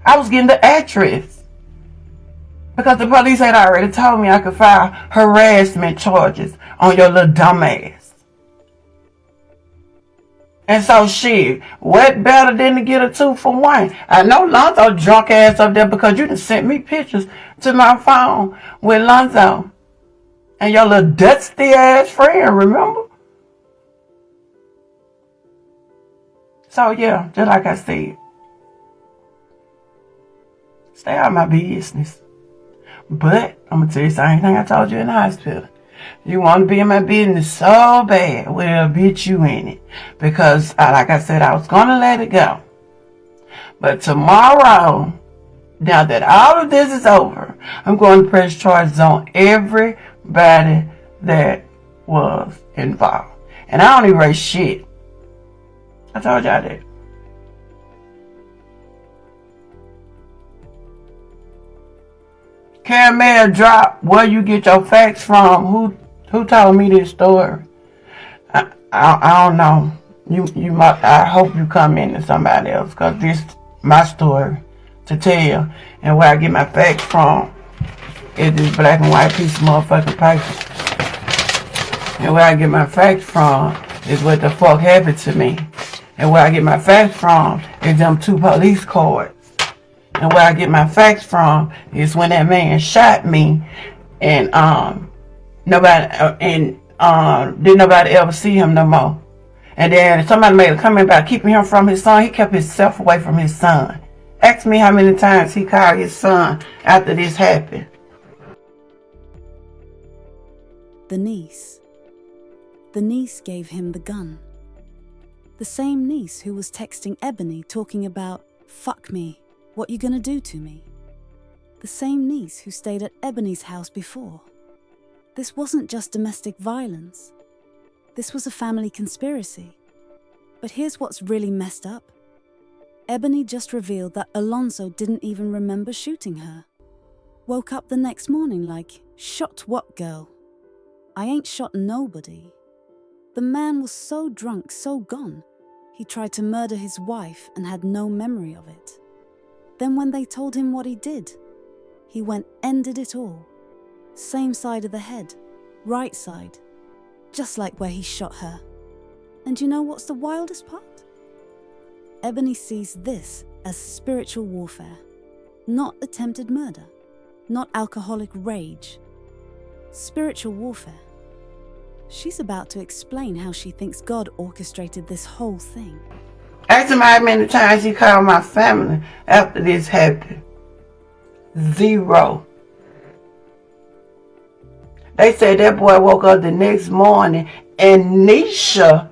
I was getting the address. Because the police had already told me I could file harassment charges on your little dumb ass. And so shit, what better than to get a 2-for-1? I know Lonzo drunk ass up there because you done sent me pictures to my phone with Lonzo and your little dusty ass friend, remember? So yeah, just like I said, stay out of my business. But I'm gonna tell you the same thing I told you in the hospital. You want to be in my business so bad, well, bitch, you in it. Because, like I said, I was gonna let it go. But tomorrow, now that all of this is over, I'm going to press charges on everybody that was involved. And I don't erase shit. I told y'all that. Caramel drop, where you get your facts from? Who told me this story? I don't know. You might. I hope you come in to somebody else, because this my story to tell, and where I get my facts from is this black and white piece of motherfucking paper. And where I get my facts from is what the fuck happened to me. And where I get my facts from is them 2 police cards. And where I get my facts from is when that man shot me, and didn't nobody ever see him no more. And then somebody made a comment about keeping him from his son. He kept himself away from his son. Ask me how many times he called his son after this happened. The niece. The niece gave him the gun. The same niece who was texting Ebony talking about, fuck me, what you gonna do to me? The same niece who stayed at Ebony's house before. This wasn't just domestic violence. This was a family conspiracy. But here's what's really messed up. Ebony just revealed that Alonzo didn't even remember shooting her. Woke up the next morning like, shot what, girl? I ain't shot nobody. The man was so drunk, so gone, he tried to murder his wife and had no memory of it. Then when they told him what he did, he went ended it all. Same side of the head, right side, just like where he shot her. And you know what's the wildest part? Ebony sees this as spiritual warfare, not attempted murder, not alcoholic rage. Spiritual warfare. She's about to explain how she thinks God orchestrated this whole thing. Ask him how many times he called my family after this happened. 0. They said that boy woke up the next morning and Nisha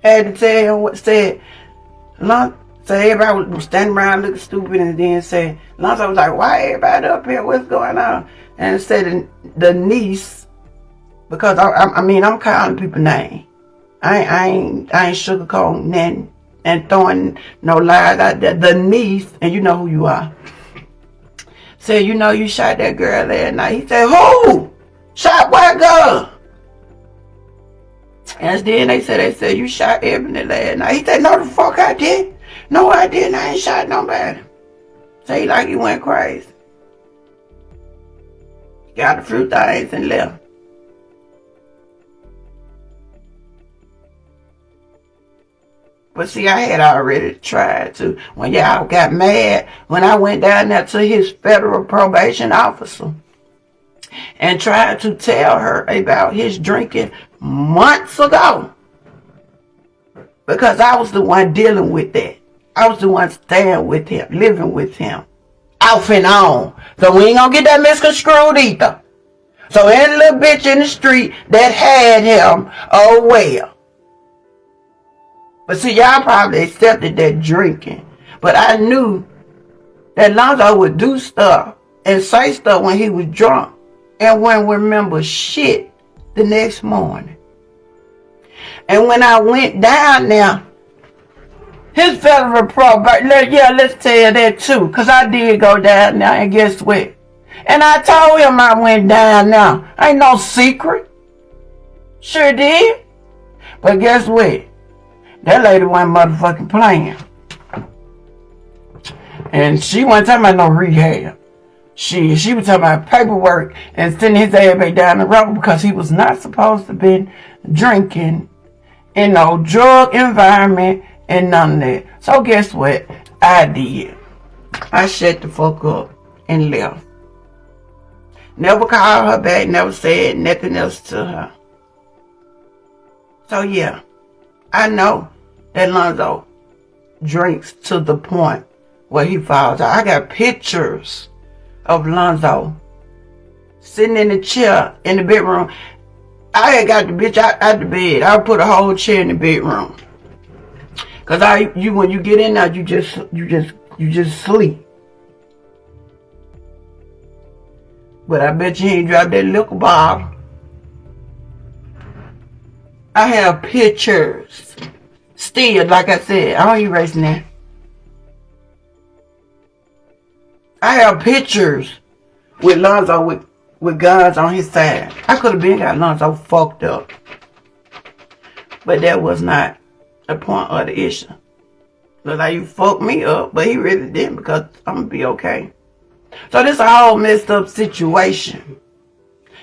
had to tell him what said. So everybody was standing around looking stupid, and then said, Lonzo was like, why everybody up here? What's going on? And said the niece, because I'm calling people names. I ain't sugarcoating nothing and throwing no lies out there. The niece, and you know who you are, said, you shot that girl last night. He said, who? Shot what girl? And then they said, you shot Ebony last night. He said, no, the fuck I did. No, I didn't. I ain't shot nobody. Say like he went crazy. Got a few things and left. But see, I had already tried to. When y'all got mad, when I went down there to his federal probation officer and tried to tell her about his drinking months ago. Because I was the one dealing with that. I was the one staying with him, living with him. Off and on. So we ain't gonna get that misconstrued either. So any little bitch in the street that had him, oh well. But see, y'all probably accepted that drinking. But I knew that Lonzo would do stuff and say stuff when he was drunk and wouldn't remember shit the next morning. And when I went down there, his federal probation, yeah, let's tell that too, because I did go down there, and guess what? And I told him I went down there. Ain't no secret. Sure did. But guess what? That lady wasn't motherfucking playing. And she wasn't talking about no rehab. She was talking about paperwork and sending his ass back down the road because he was not supposed to be drinking in no drug environment and none of that. So guess what? I did. I shut the fuck up and left. Never called her back, never said nothing else to her. So yeah, I know that Lonzo drinks to the point where he falls out. I got pictures of Lonzo sitting in the chair in the bedroom. I had got the bitch out the bed. I put a whole chair in the bedroom. Cause when you get in there, you just sleep. But I bet you ain't dropped that liquor bottle. I have pictures. Still, like I said, I don't erase that. I have pictures with Lonzo with guns on his side. I could have been got Lonzo fucked up. But that was not the point of the issue. Look like you fucked me up, but he really didn't because I'm gonna be okay. So this is a whole messed up situation.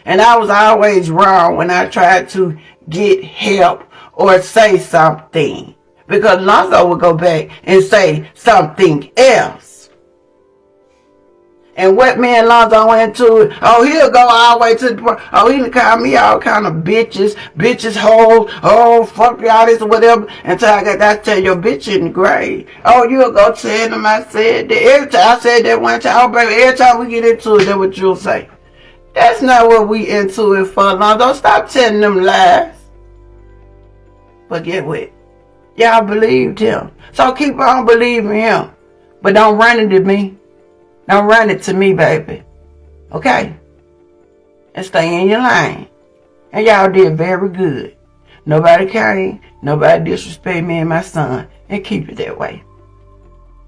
And I was always wrong when I tried to get help or say something. Because Lonzo would go back and say something else. And what me and Lonzo went to, he'll go all the way to the, he done call me all kind of bitches, hoes, fuck y'all this or whatever, until I got to tell your bitch in the grave. You'll go tell them I said that. Every time I said that one time, baby, every time we get into it, that's what you'll say. That's not what we into it for, Lonzo. Stop telling them lies. But get what? Y'all believed him. So keep on believing him. But don't run it to me. Don't run it to me, baby. Okay? And stay in your lane. And y'all did very good. Nobody came. Nobody disrespect me and my son. And keep it that way.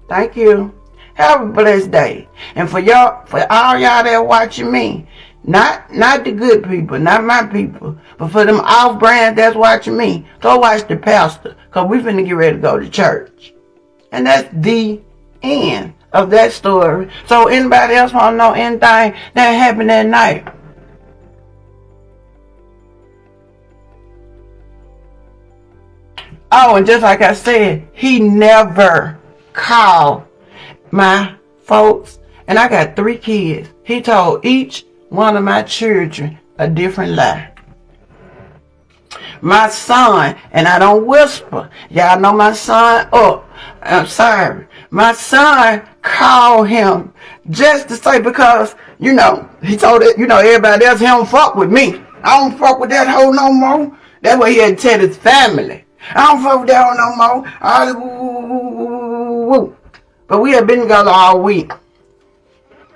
Thank you. Have a blessed day. And for all y'all that watching me, not the good people, not my people, but for them off-brands that's watching me, go watch the pastor, because we finna get ready to go to church. And that's the end of that story. So anybody else want to know anything that happened that night? And just like I said, he never called my folks. And I got 3 kids. He told each one of my children a different lie. My son, and I don't whisper. Y'all know my son up. I'm sorry. My son called him just to say, because, he told it, everybody else, he don't fuck with me. I don't fuck with that hoe no more. That's what he had to tell his family. I don't fuck with that hoe no more. But we have been together all week.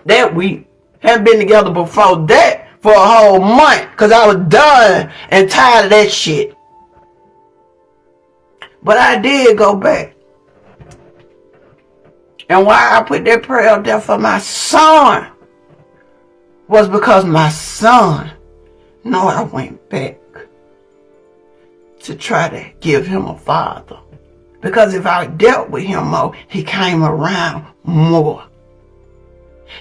That week. Haven't been together before that for a whole month. Because I was done and tired of that shit. But I did go back. And why I put that prayer up there for my son was because my son know I went back to to try to give him a father. Because if I dealt with him more, he came around more.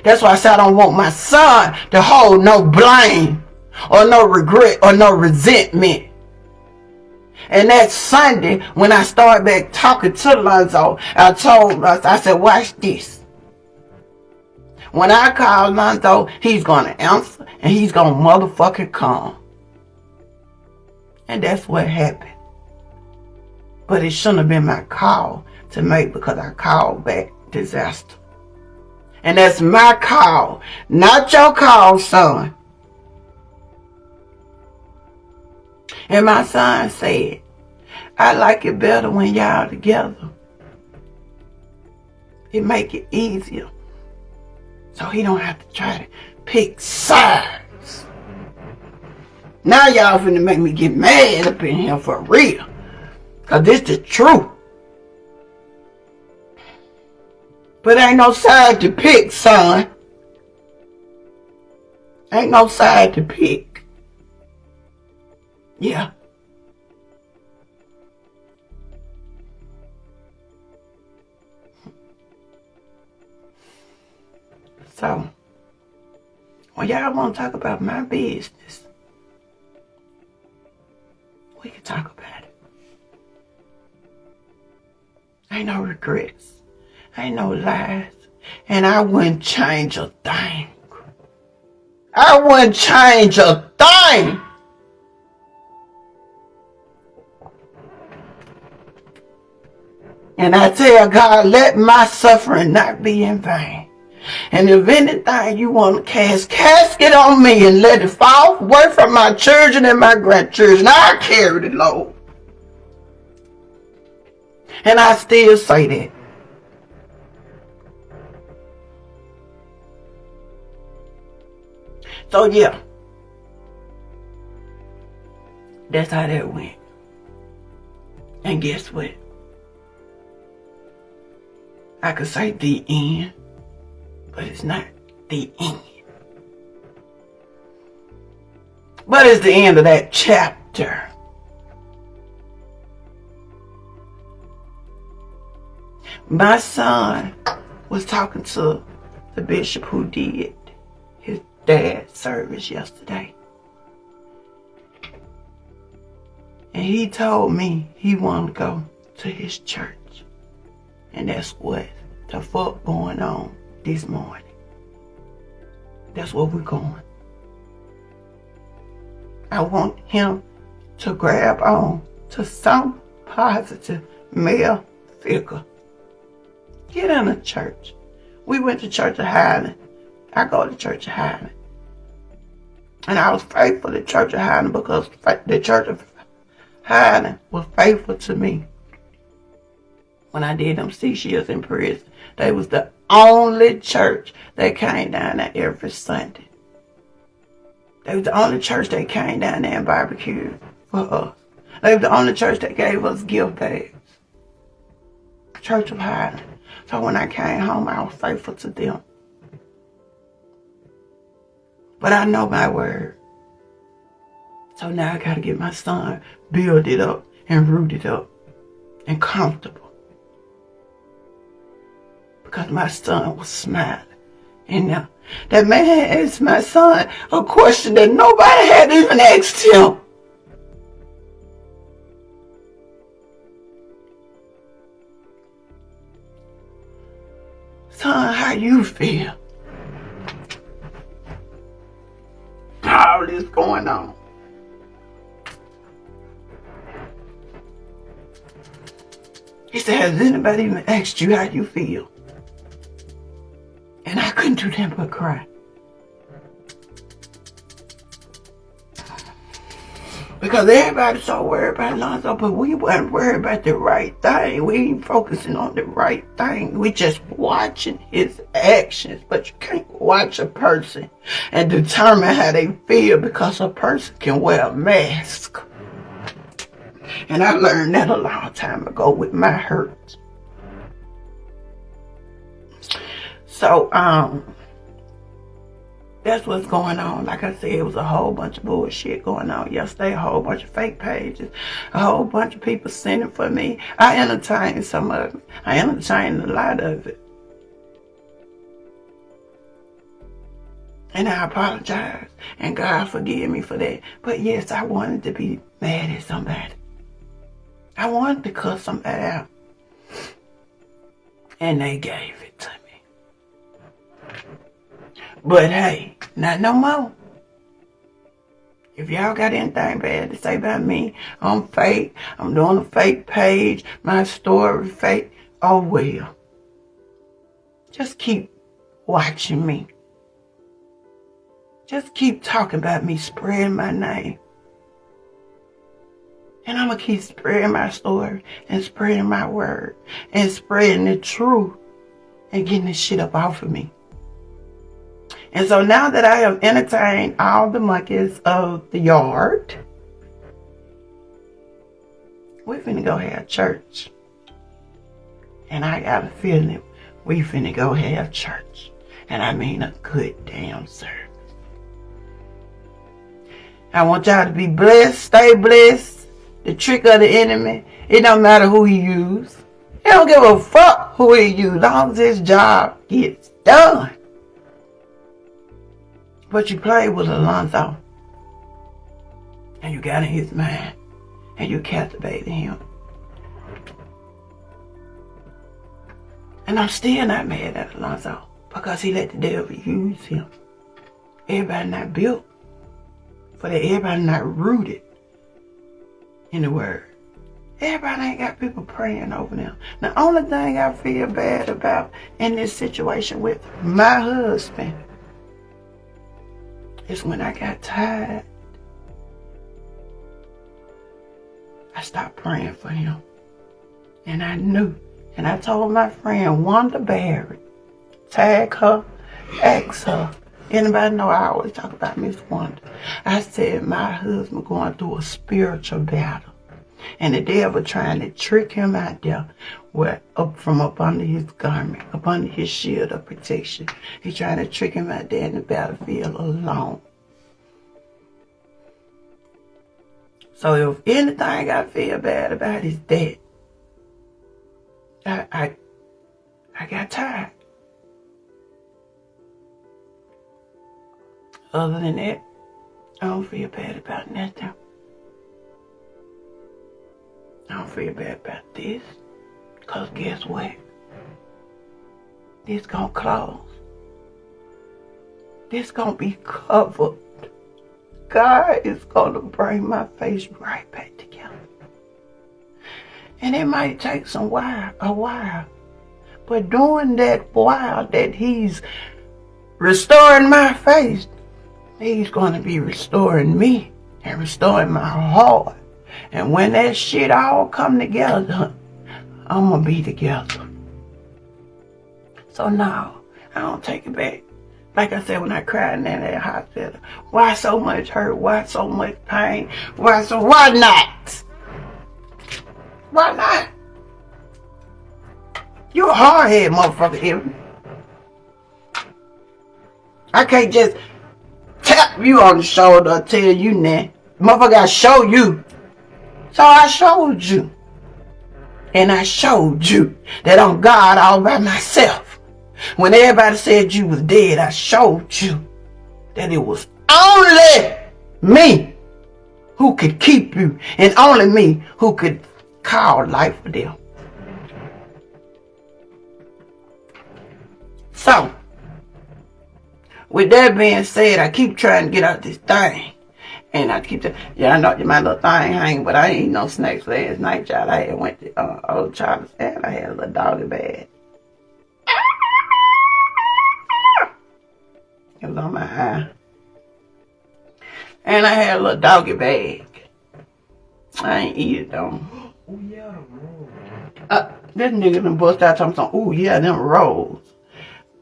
That's why I said I don't want my son to hold no blame or no regret or no resentment. And that Sunday, when I started back talking to Lonzo, I said, watch this. When I call Lonzo, he's going to answer and he's going to motherfucking come. And that's what happened. But it shouldn't have been my call to make, because I called back disaster. And that's my call, not your call, son. And my son said, I like it better when y'all together. It make it easier. So he don't have to try to pick sides. Now y'all finna make me get mad up in here for real. Cause this the truth. But ain't no side to pick, son. Ain't no side to pick. Yeah. So, when y'all want to talk about my business, we can talk about it. Ain't no regrets. Ain't no lies. And I wouldn't change a thing. I wouldn't change a thing. And I tell God, let my suffering not be in vain. And if anything you want to cast casket on me and let it fall away from my children and my grandchildren, I carry the load. And I still say that. So yeah, that's how that went. And guess what? I could say the end, but it's not the end. But it's the end of that chapter. My son was talking to the bishop who did his dad's service yesterday. And he told me he wanted to go to his church. And that's what the fuck going on this morning. That's where we're going. I want him to grab on to some positive male figure. Get in a church. We went to Church of Highland. I go to Church of Highland. And I was faithful to Church of Highland because the Church of Highland was faithful to me. When I did them 6 years in prison, they was the only church that came down there every Sunday. They was the only church that came down there and barbecued for us. They was the only church that gave us gift bags. Church of Highland. So when I came home, I was faithful to them. But I know my word. So now I gotta get my son builded up and rooted up and comfortable. Because my son was smiling. And now that man asked my son a question that nobody had even asked him. Son, how you feel? All this going on. He said, has anybody even asked you how you feel? And I couldn't do that but cry. Because everybody's so worried about Lonzo, but we weren't worried about the right thing. We ain't focusing on the right thing. We just watching his actions. But you can't watch a person and determine how they feel because a person can wear a mask. And I learned that a long time ago with my hurt. So, That's what's going on. Like I said, it was a whole bunch of bullshit going on yesterday, a whole bunch of fake pages, a whole bunch of people sending for me. I entertained some of it. I entertained a lot of it. And I apologize. And God forgive me for that. But yes, I wanted to be mad at somebody. I wanted to cuss somebody out. And they gave it to me. But hey, not no more. If y'all got anything bad to say about me, I'm fake. I'm doing a fake page. My story fake. Oh well. Just keep watching me. Just keep talking about me, spreading my name. And I'm going to keep spreading my story and spreading my word and spreading the truth and getting this shit up off of me. And so now that I have entertained all the monkeys of the yard, we finna go have church. And I got a feeling we finna go have church. And I mean a good damn service. I want y'all to be blessed, stay blessed. The trick of the enemy, it don't matter who he use. He don't give a fuck who he use, as long as his job gets done. But you played with Alonzo, and you got in his mind, and you captivated him. And I'm still not mad at Alonzo, because he let the devil use him. Everybody not built for that. Everybody not rooted in the word. Everybody ain't got people praying over them. The only thing I feel bad about in this situation with my husband is when I got tired, I stopped praying for him. And I knew. And I told my friend Wanda Barrett, tag her, ask her. Anybody know I always talk about Miss Wanda. I said my husband going through a spiritual battle. And the devil trying to trick him out there from up under his garment, up under his shield of protection. He's trying to trick him out there in the battlefield alone. So if anything I feel bad about is that I got tired. Other than that, I don't feel bad about nothing. I don't feel bad about this. Because guess what? This gonna close. This gonna be covered. God is gonna bring my face right back together. And it might take a while. But during that while that he's restoring my face, he's gonna be restoring me and restoring my heart. And when that shit all come together, I'm gonna be together. So no, I don't take it back. Like I said when I cried in that hospital, why so much hurt? Why so much pain? Why not? Why not? You a hard-headed motherfucker, Ebony. I can't just tap you on the shoulder or tell you that. Motherfucker, I show you. So I showed you. And I showed you that I'm God all by myself. When everybody said you was dead, I showed you that it was only me who could keep you. And only me who could call life for them. So, with that being said, I keep trying to get out this thing. And I keep I know my little thing hanging, but I ain't eat no snacks last night, y'all. I had went to Old Charles and I had a little doggy bag. It was on my eye. And I had a little doggy bag. I ain't eat it though. Oh yeah, this nigga done bust out talking some, oh yeah, them rolls.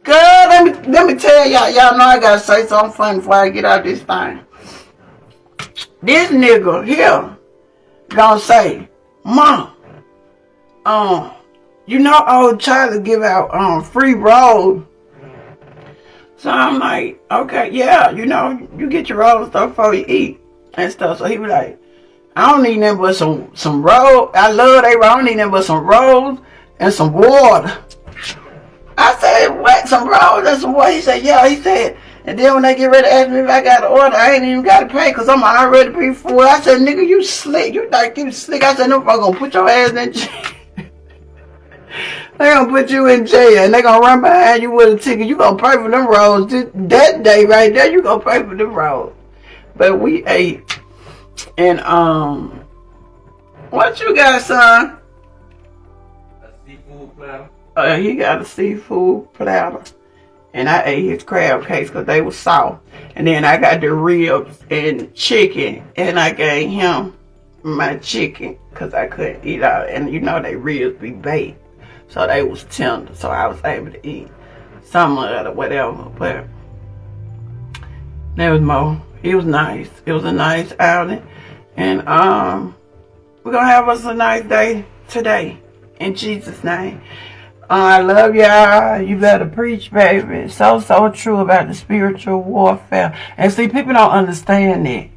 Girl, let me tell y'all know I gotta say something funny before I get out this thing. This nigga here gonna say, Mom, you know Old Charlie give out free rolls So I'm like, okay, yeah, you know, you get your roll and stuff before you eat and stuff. So he was like, I don't need nothing but some rolls. I love they roll. I don't need nothing but some rolls and some water. I said, what? Some rolls and some water? He said, yeah. He said, and then when they get ready to ask me if I got to order, I ain't even got to pay because I'm already pretty full. I said, nigga, you slick. You think you slick? I said, no, I'm going to put your ass in jail. They gonna put you in jail and they gonna run behind you with a ticket. You gonna pay for them rolls. That day right there, you gonna pay for them rolls. But we ate. And what you got, son? A seafood platter. He got a seafood platter. And I ate his crab cakes because they were soft. And then I got the ribs and chicken. And I gave him my chicken because I couldn't eat all. And you know they ribs be baked. So they was tender. So I was able to eat some of it or whatever. But there was more. It was nice. It was a nice outing. And we're going to have us a nice day today. In Jesus' name. I love y'all. You better preach, baby. It's so true about the spiritual warfare. And see, people don't understand that.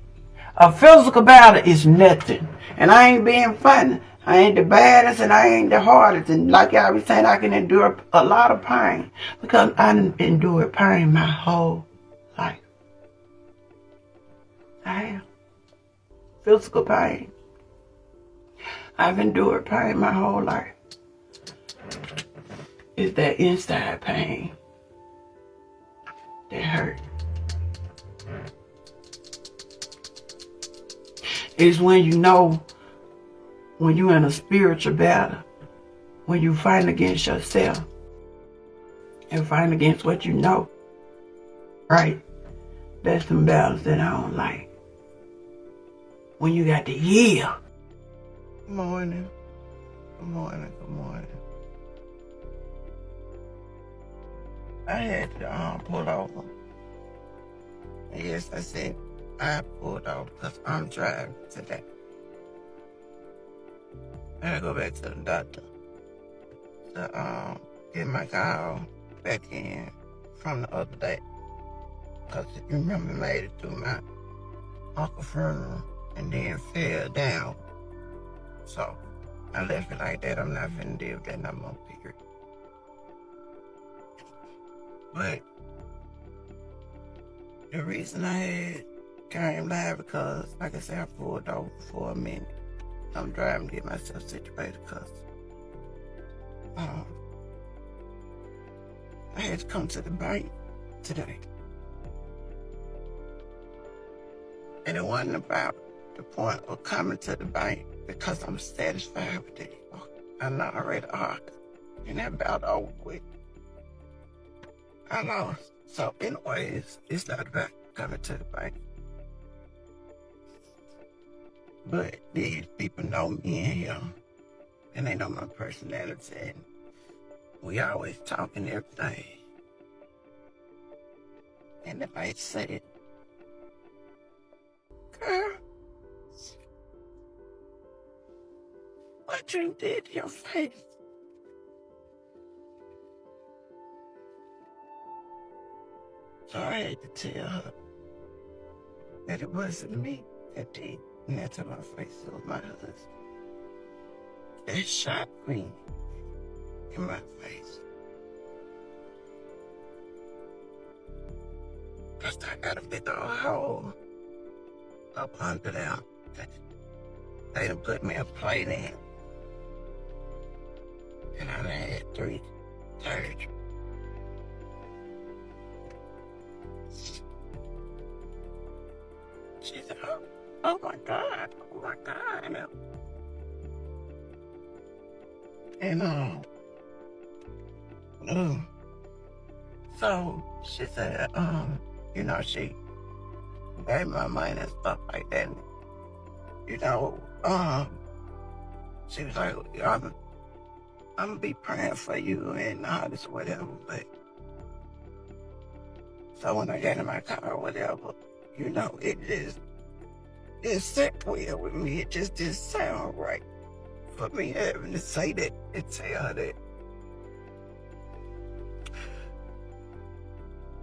A physical battle is nothing. And I ain't being funny. I ain't the baddest and I ain't the hardest. And like y'all be saying, I can endure a lot of pain. Because I done endured pain my whole life. I have. Physical pain. I've endured pain my whole life. It's that inside pain that hurt. It's when you know when you're in a spiritual battle, when you fight against yourself and fight against what you know, right? That's some battles that I don't like. When you got to yield. Good morning. Good morning. Good morning. I had to pull over. Yes, I said I pulled over because I'm driving today. I gotta go back to the doctor to get my call back in from the other day. Because you remember, made it through my uncle's funeral and then fell down. So I left it like that. I'm not finna deal with that no more, period. But the reason I had came live because, like I said, I pulled over for a minute. I'm driving to get myself situated because I had to come to the bank today. And it wasn't about the point of coming to the bank because I'm satisfied with it. I know I already argued, and that about over with. I lost. So anyways, it's not about coming to the bank. But these people know me and him, and they know my personality, and we always talking everything. And if I said, girl, what you did to your face? So I had to tell her that it wasn't me that did. And that's to my face, it was my husband. That shot me in my face. Cause I got a big old hole up under there. They done put me a plate in. And I done had 3 surgeries. She said, oh my God, oh my God. And, so she said, you know, she gave my money and stuff like that. And, you know, she was like, I'm gonna be praying for you and all this whatever, but so when I got in my car or whatever, you know, it sat well with me. It just didn't sound right for me having to say that and tell her that.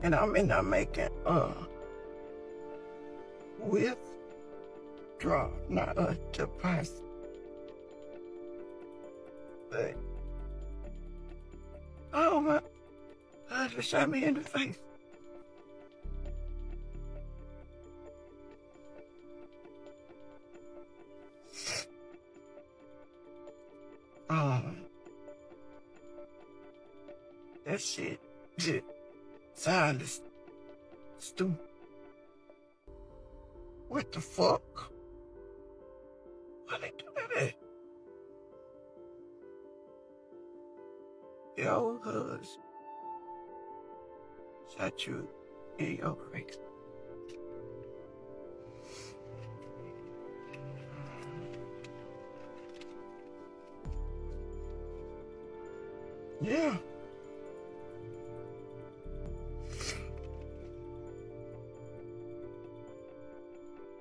And I'm in there making withdraw, not a deposit. But oh my husband shot me in the face. That shit just sounded stupid. What the fuck? Why they do that? Your husband shot you in your face. Yeah.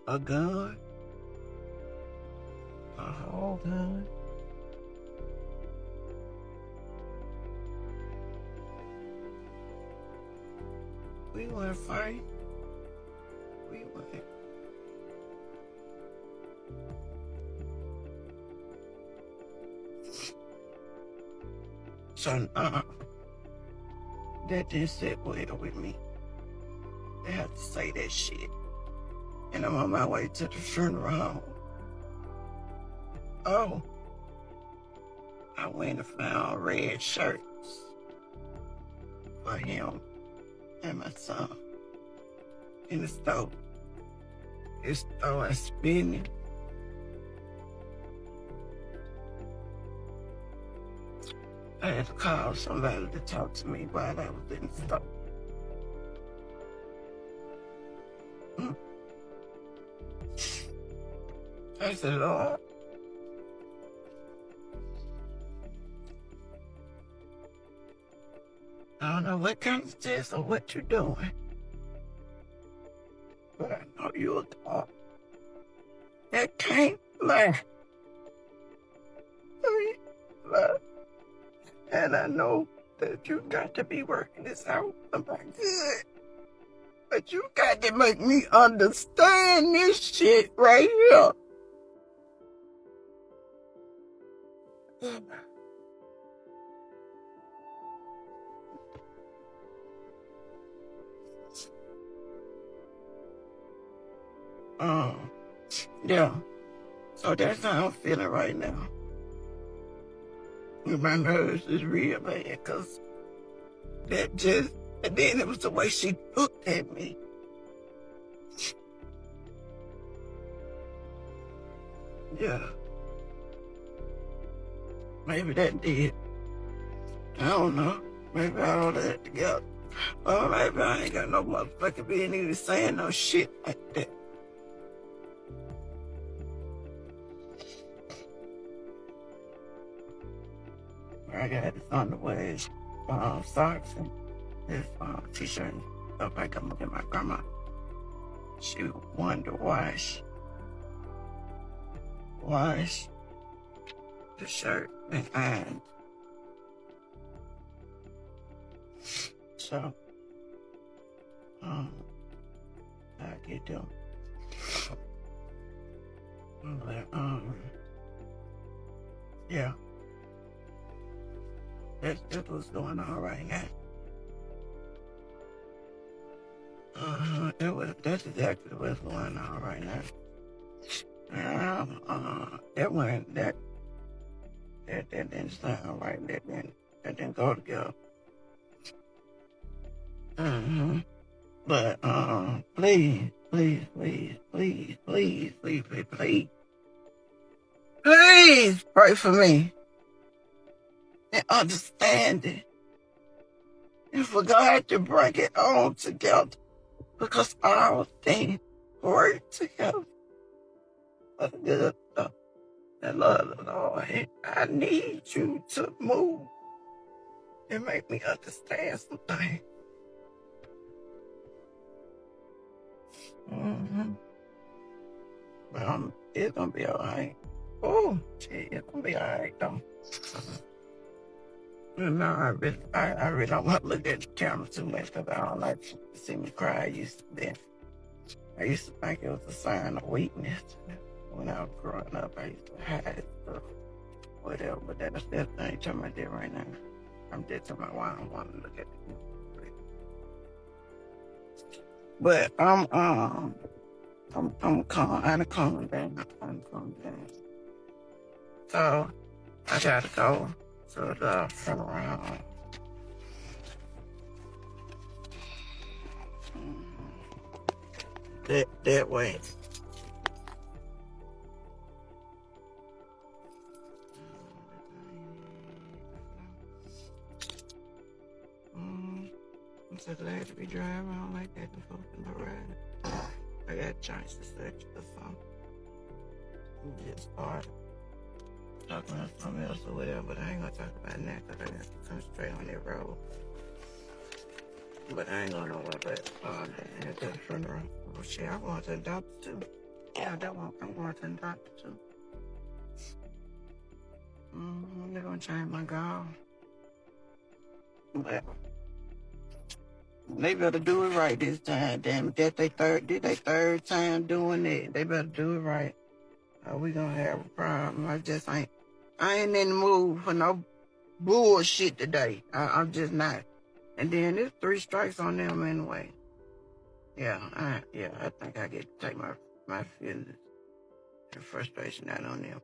A gun? A whole gun? We want to fight. We want it. So, that didn't sit well with me. They have to say that shit. And I'm on my way to the funeral home. Oh, I went and found red shirts for him and my son in the store. His store is spinning. I had to call somebody to talk to me while I was in the store. I said, Lord, I don't know what kind of test or what you're doing, but I know you're a God that can't lie. And I know that you got to be working this out for my good. But you got to make me understand this shit right here. Yeah. So that's how I'm feeling right now. My nerves is real bad because that just, and then it was the way she looked at me. Yeah. Maybe that did. I don't know. Maybe I don't let it together. Or maybe I ain't got no motherfucking being even saying no shit like that. I got this underwear, socks, and this t-shirt. Stuff like I'm looking at my grandma. She wanted to wash the shirt and iron. So, I get them. But, yeah. That's what's going on right now. That's exactly what's going on right now. That didn't sound right. That didn't go together. But please pray for me and understand it. And for God to bring it all together, because all things work together for the good of the love of the Lord. I need you to move and make me understand something. But it's gonna be all right. Oh, shit, it's gonna be all right though. You know, I really don't want to look at the camera too much because I don't like to see me cry. I used to think it was a sign of weakness. When I was growing up, I used to hide stuff, whatever. But that's the thing talking about that right now. I'm just talking about why I don't want to look at the camera. But I'm calm. I'm calm down. I'm calm down. So I gotta go to the funeral. That way. I'm so glad to be driving. I don't like that and forth in the ride. I got a chance to search for something. Just start talking about something else or whatever, but I ain't gonna talk about that because I got to concentrate on that road. But I ain't going nowhere but at the funeral. Oh shit, I'm going to the doctor too. Yeah, I'm going to the doctor too. They're gonna change my goal. But they better do it right this time. Damn it, they third time doing it. They better do it right. Or we gonna have a problem. I ain't in the mood for no bullshit today. I'm just not. And then there's 3 strikes on them anyway. Yeah, I think I get to take my feelings and frustration out on them.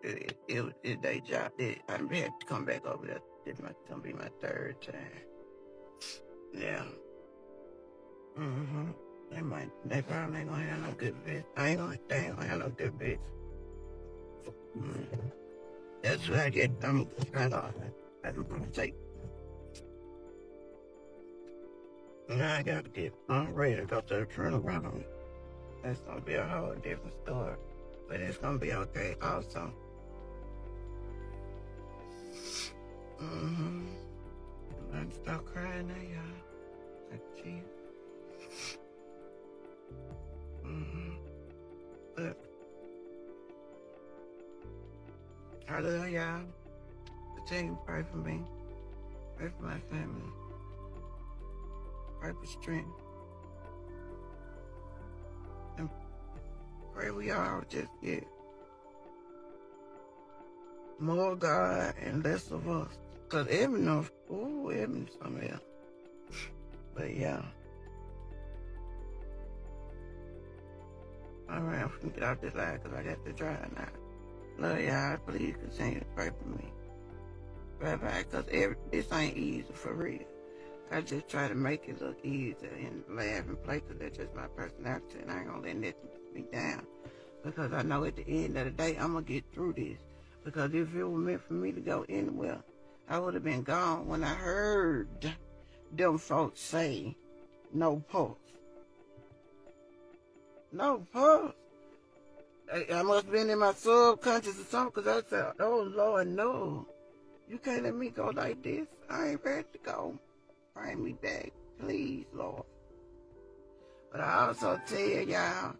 It's their job. I had to come back over there. It's gonna be my 3rd time. Yeah. They probably ain't gonna have no good bitch. They ain't gonna have no good bitch. That's what I get. I'm gonna take. Now I gotta I'm ready to go to the funeral. That's gonna be a whole different story. But it's gonna be okay also. I'm stop crying now, y'all. Like, geez. But I love y'all. Continue to pray for me. Pray for my family. Pray for strength. And pray we all just get more God and less of us. Because Ebony's something else. But yeah. Alright, I'm finna get off this line because I got to drive now. Love y'all. Please continue to pray for me. Bye-bye. Because this ain't easy for real. I just try to make it look easy and laugh and play because that's just my personality and I ain't gonna let nothing me down. Because I know at the end of the day, I'm gonna get through this. Because if it were meant for me to go anywhere, I would have been gone when I heard them folks say, no pulse. No pulse. I must have been in my subconscious or something because I said, oh Lord, no. You can't let me go like this. I ain't ready to go. Bring me back, please, Lord. But I also tell y'all,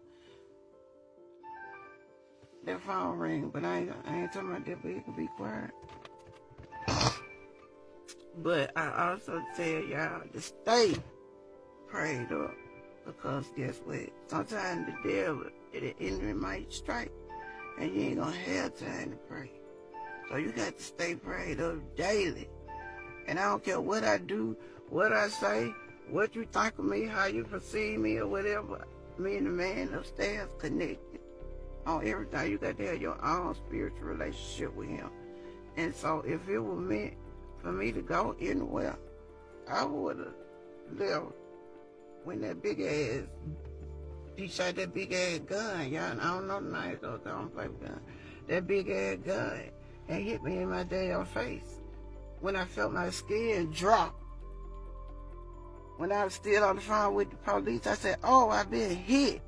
that phone ring, but I ain't talking about that, but you can be quiet. But I also tell y'all to stay prayed up, because guess what? Sometimes the devil, the enemy might strike, and you ain't gonna have time to pray. So you got to stay prayed up daily. And I don't care what I do, what I say, what you think of me, how you perceive me or whatever. Me and the man upstairs connected on everything. You got to have your own spiritual relationship with him. And so if it were meant for me to go anywhere, I would have left when that big ass, he shot that big ass gun, y'all. I don't know the name, so I don't play with guns. That big ass gun and hit me in my damn face. When I felt my skin drop. When I was still on the phone with the police, I said, oh, I've been hit.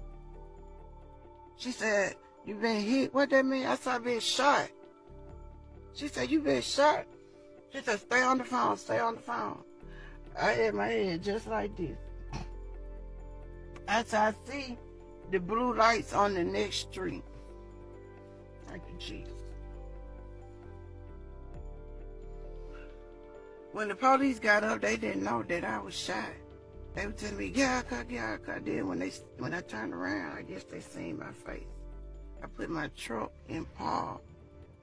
She said, you been hit? What that mean? I said, I've been shot. She said, you been shot? She said, stay on the phone, stay on the phone. I had my head just like this. As I see the blue lights on the next street. Thank you, Jesus. When the police got up, they didn't know that I was shot. They were telling me, get out of car. Then when I turned around, I guess they seen my face. I put my truck in park,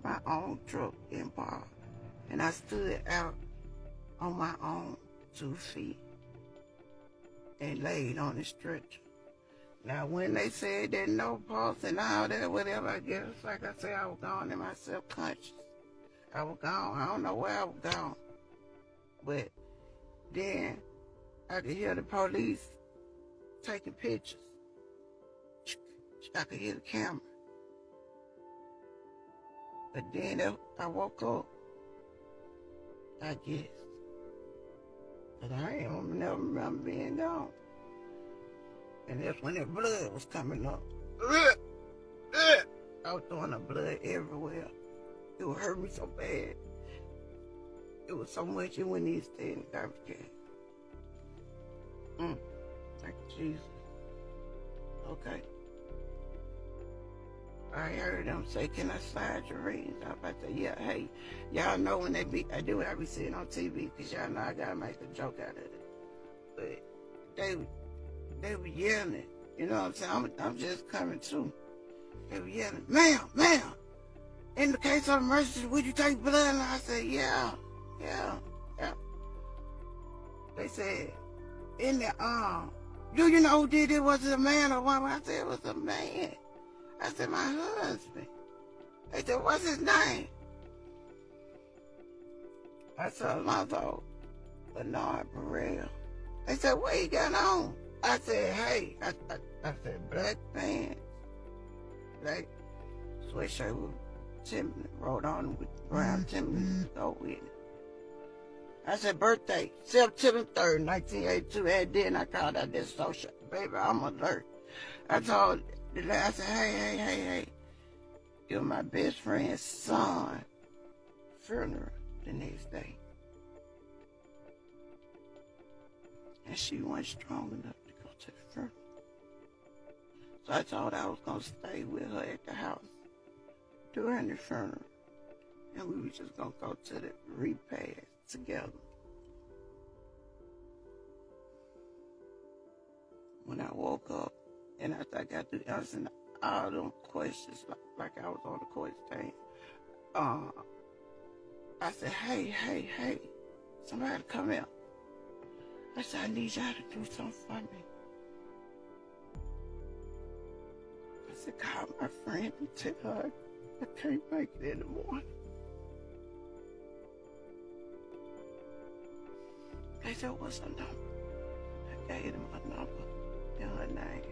my own truck in park, and I stood out on my own 2 feet and laid on the stretcher. Now, when they said that no pulse and all that, whatever, I guess, like I said, I was gone in my subconscious. I was gone. I don't know where I was gone. But then I could hear the police taking pictures. I could hear the camera. But then I woke up, I guess. But I ain't never remember being gone. And that's when that blood was coming up. I was throwing the blood everywhere. It would hurt me so bad. It was so much it wouldn't even stay in the garbage can. Thank Jesus. Okay. I heard them say, can I slide your rings? I was about to say, yeah, hey, y'all know when I do what I be seeing on TV, because y'all know I gotta make a joke out of it. But they were yelling, you know what I'm saying? I'm just coming to. They were yelling, ma'am, in the case of emergency, would you take blood? And I said, yeah. They said, in the do you know who did it? Was it a man or woman? I said, it was a man. I said, my husband. They said, what's his name? I told them I thought, Bernard Burrell. They said, what he got on? I said, hey, I said, black pants, black sweatshirt with Timberland, wrote on with brown Timberland to go with it. I said, birthday, September 3rd, 1982. And then I called out that social. Baby, I'm alert. I told the lady, I said, hey. It was my best friend's son funeral the next day. And she wasn't strong enough to go to the funeral. So I told her I was going to stay with her at the house during the funeral. And we were just going to go to the repast together. When I woke up, and after I got through answering all them questions, like I was on the court stand, I said, hey, somebody come out. I said, I need y'all to do something for me. I said, call my friend and tell her I can't make it in the morning. They said, what's her number? I gave them her number and her name.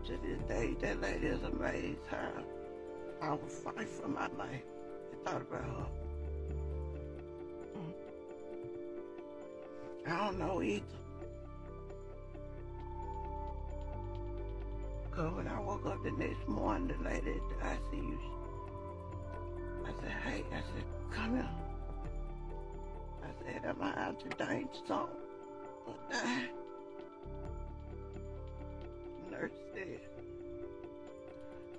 To this day, that lady is amazed how I would fight for my life. I thought about her. I don't know either. Because when I woke up the next morning, the lady at the ICU, I said, hey, come here. I said, am I out to danger zone or die? The nurse said,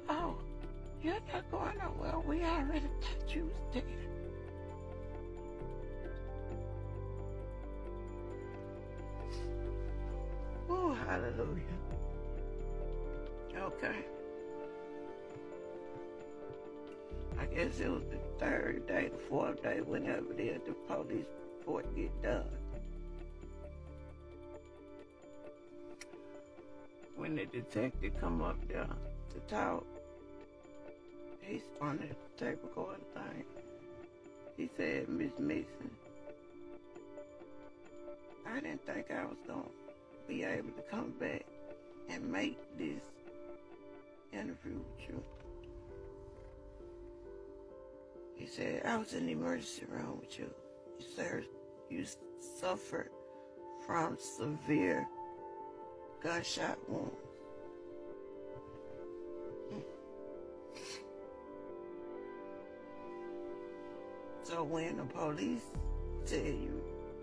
oh, you're not going nowhere. We already thought you was dead. Oh, hallelujah. Okay. I guess it was the third day, the fourth day, whenever the police report get done. When the detective come up there to talk, he's on the tape recorder thing. He said, Miss Mixon, I didn't think I was going to be able to come back and make this interview with you. He said, I was in the emergency room with you. You suffered from severe gunshot wounds. So when the police tell you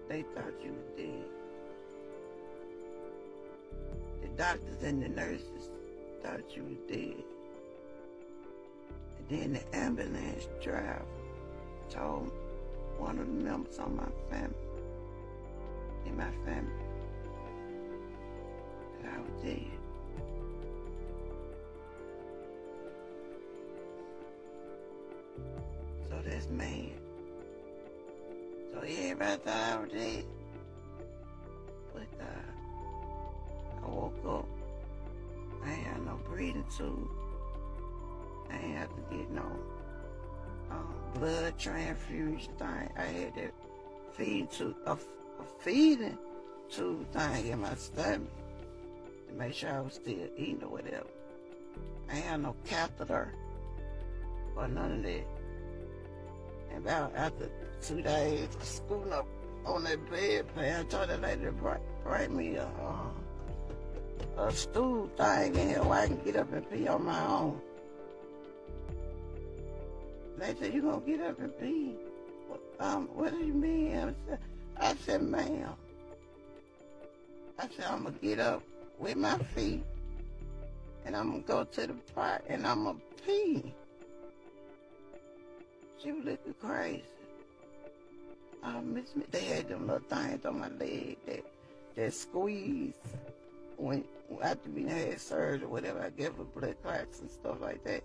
they thought you were dead, the doctors and the nurses thought you were dead. Then the ambulance driver told one of the members of my family, in my family, that I was dead. So that's mad. So everybody thought I was dead. But I woke up. I ain't had no breathing tube. I ain't have to get no blood transfusion thing. I had that feeding tube, a feeding tube thing in my stomach to make sure I was still eating or whatever. I ain't had no catheter or none of that. And about after 2 days, scooting up on that bed, I told that lady to bring me a stool thing in here where I can get up and pee on my own. They said, you gonna get up and pee? What do you mean? I said, ma'am. I said, I'm gonna get up with my feet and I'm gonna go to the pot and I'm gonna pee. She was looking crazy. Miss me. They had them little things on my leg that squeeze when after we had surgery or whatever. I gave her blood clots and stuff like that.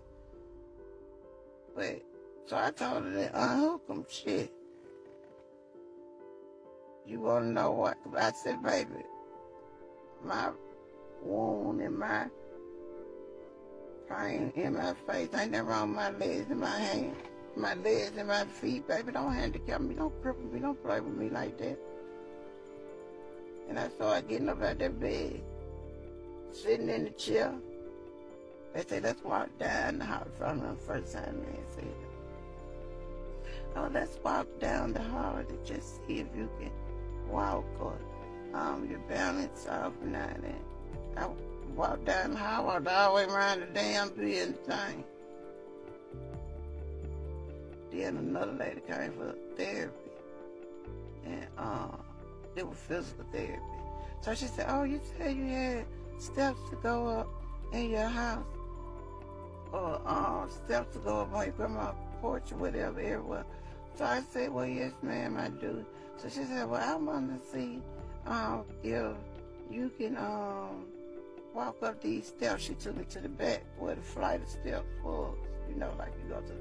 But so I told her to unhook them. Shit. You wanna know what? I said, baby, my wound and my pain in my face ain't nothing wrong with my legs and my hands. My legs and my feet, baby, don't handicap me, don't cripple me, don't play with me like that. And I started getting up out that bed, sitting in the chair. They said, let's walk down the hall. From the first time they said it. Oh, let's walk down the hall to just see if you can walk or your balance off and all that. I walked down the hall, walked all the way around the damn building thing. Then another lady came for therapy, and it was physical therapy. So she said, oh, you said you had steps to go up in your house, or steps to go up on your grandma's porch or whatever, everywhere. So I said, well, yes, ma'am, I do. So she said, well, I want to see if you can walk up these steps. She took me to the back where the flight of steps was, you know, like you go to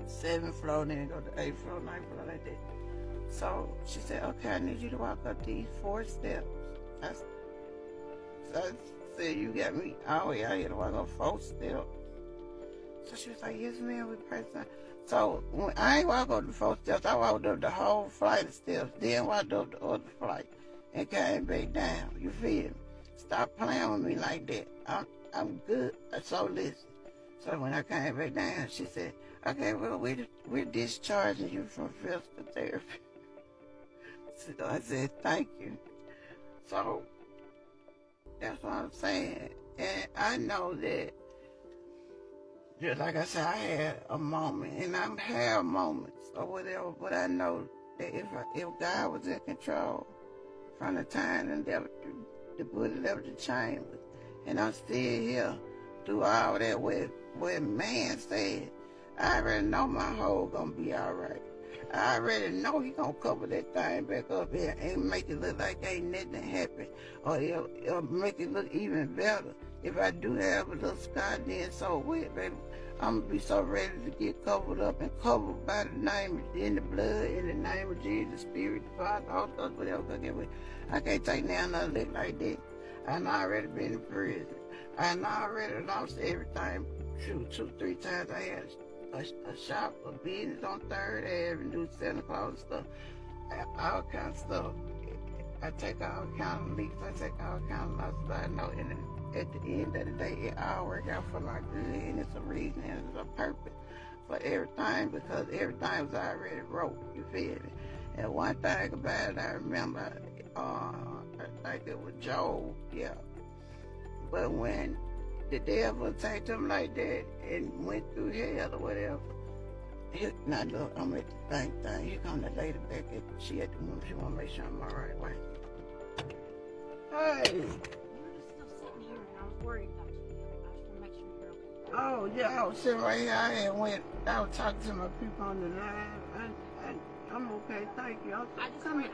7th floor, then you go to 8th floor, 9th floor, like that. So she said, okay, I need you to walk up these 4 steps. So I said, you got me all the way out here to walk up 4 steps. So she was like, yes, ma'am, we press on. So when I ain't walk up the 4 steps, I walked up the whole flight of steps, then walked up the other flight and came back down. You feel me? Stop playing with me like that. I'm good. So listen. So when I came back down, she said, okay, well, we're discharging you from physical therapy. So I said, thank you. So that's what I'm saying. And I know that, just like I said, I had a moment, and I have moments or whatever, but I know that if God was in control from the time the bullet left the chamber, and I'm still here through all that where man said, I already know my hole gonna be all right. I already know he gonna cover that thing back up here and make it look like ain't nothing happened, or it'll make it look even better. If I do have a little scar, then so what, baby? I'm gonna be so ready to get covered up and covered by the name, in the blood, in the name of Jesus, Spirit, the Father, all stuff, whatever. I can't take now another look like that. I've already been in prison. I already lost everything. Shoot, 2-3 times I had a shop, a business on 3rd Avenue, selling clothes stuff, all kind of stuff. I take all kind of leaks, I take all kind of losses, but I know at the end of the day, it all work out for my good, and it's a reason and it's a purpose for everything, because everything was already wrote, you feel me? And one thing about it, I remember, I think it was Job, yeah. But when the devil attacked him like that and went through hell or whatever, now look, I'm at the bank thing. Here come the lady back she at the room. She want to make sure I'm all right. Wait. Hey. You were just still sitting here, and I was worried about you. I just want to make sure you're okay. Oh, yeah, I was sitting right here. I was talking to my people on the line. I'm okay, thank you. Come here.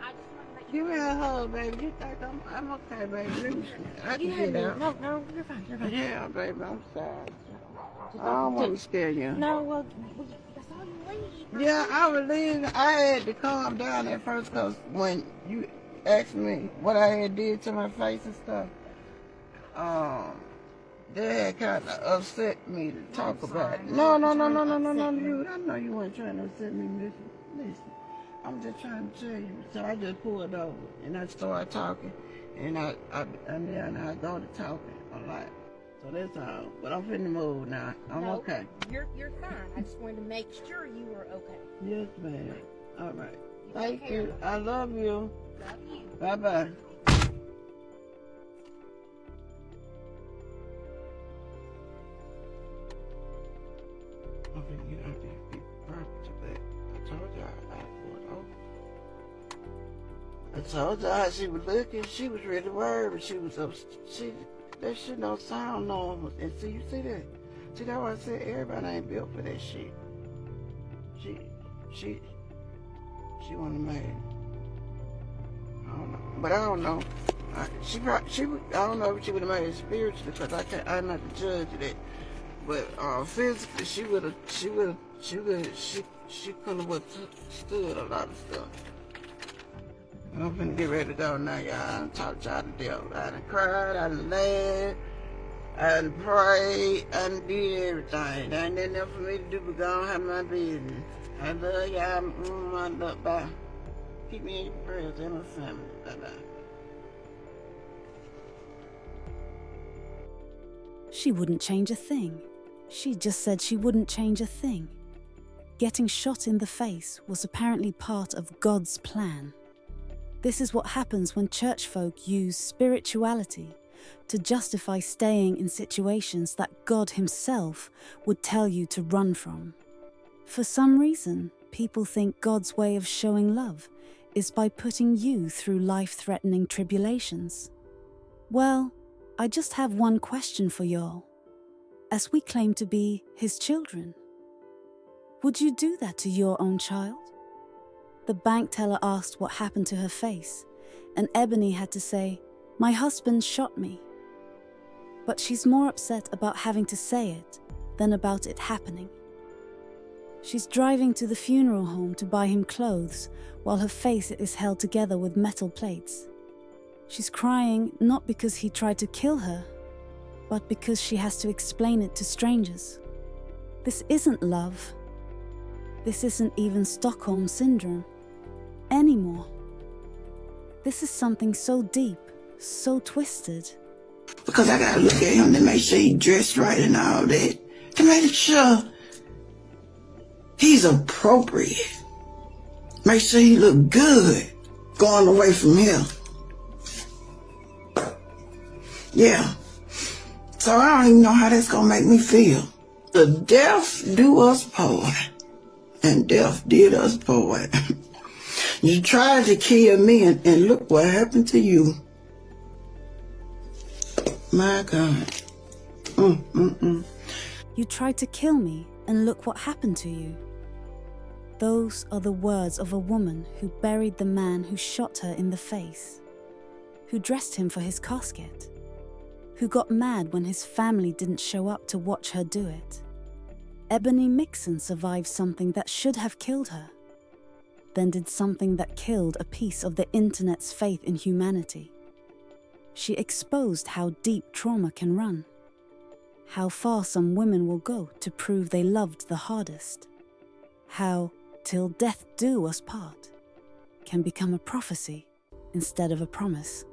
Give me a hug, baby. You think I'm okay, baby? I can get out. No, you're fine, you're fine. Yeah, baby, I'm sorry. I don't want to scare you. No, well, that's all you leave. Yeah, I was leaving. I had to calm down at first because when you asked me what I had did to my face and stuff, that had kind of upset me to talk about it. No. I know you weren't trying to upset me. Listen. I'm just trying to tell you. So I just pulled over and I started talking, and then I go to talking a lot. So that's all. But I'm finna move now. I'm okay. You're fine. I just wanted to make sure you were okay. Yes, ma'am. All right. Thank you. I love you. Love you. Bye-bye. I'm finna get out there and be perfect today. I told y'all I pulled over. I told y'all how she was looking. She was really worried, but she was that shit don't sound normal. And see, you see that? See, that's why I said everybody ain't built for that shit. She wasn't made. I don't know, but I don't know. I don't know if she would have made it spiritually, because I'm not the judge of that. But physically, she couldn't have withstood a lot of stuff. And I'm finna get ready to go now, y'all. I done talked y'all to death. I done cried, I done laughed, I done prayed, I done did everything. There ain't nothing else for me to do but go and have my business. I love y'all. I love, bye. Keep me in your prayers and my family. Bye-bye. She wouldn't change a thing. She just said she wouldn't change a thing. Getting shot in the face was apparently part of God's plan. This is what happens when church folk use spirituality to justify staying in situations that God Himself would tell you to run from. For some reason, people think God's way of showing love is by putting you through life-threatening tribulations. Well, I just have one question for y'all. As we claim to be His children, would you do that to your own child? The bank teller asked what happened to her face, and Ebony had to say, "My husband shot me." But she's more upset about having to say it than about it happening. She's driving to the funeral home to buy him clothes while her face is held together with metal plates. She's crying not because he tried to kill her, but because she has to explain it to strangers. This isn't love. This isn't even Stockholm Syndrome anymore. This is something so deep, so twisted. Because I gotta look at him to make sure he dressed right and all that. To make sure he's appropriate. Make sure he look good going away from here. Yeah. So I don't even know how that's gonna make me feel. The death do us part. And death did us part. You tried to kill me and look what happened to you. My God. You tried to kill me, and look what happened to you. Those are the words of a woman who buried the man who shot her in the face, who dressed him for his casket, who got mad when his family didn't show up to watch her do it. Ebony Mixon survived something that should have killed her, then did something that killed a piece of the internet's faith in humanity. She exposed how deep trauma can run, how far some women will go to prove they loved the hardest, how "till death do us part" can become a prophecy instead of a promise.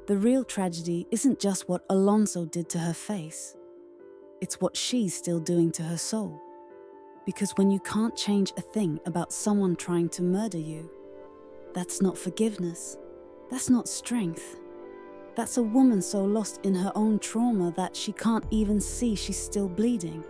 The real tragedy isn't just what Alonso did to her face, it's what she's still doing to her soul. Because when you can't change a thing about someone trying to murder you, that's not forgiveness, that's not strength. That's a woman so lost in her own trauma that she can't even see she's still bleeding.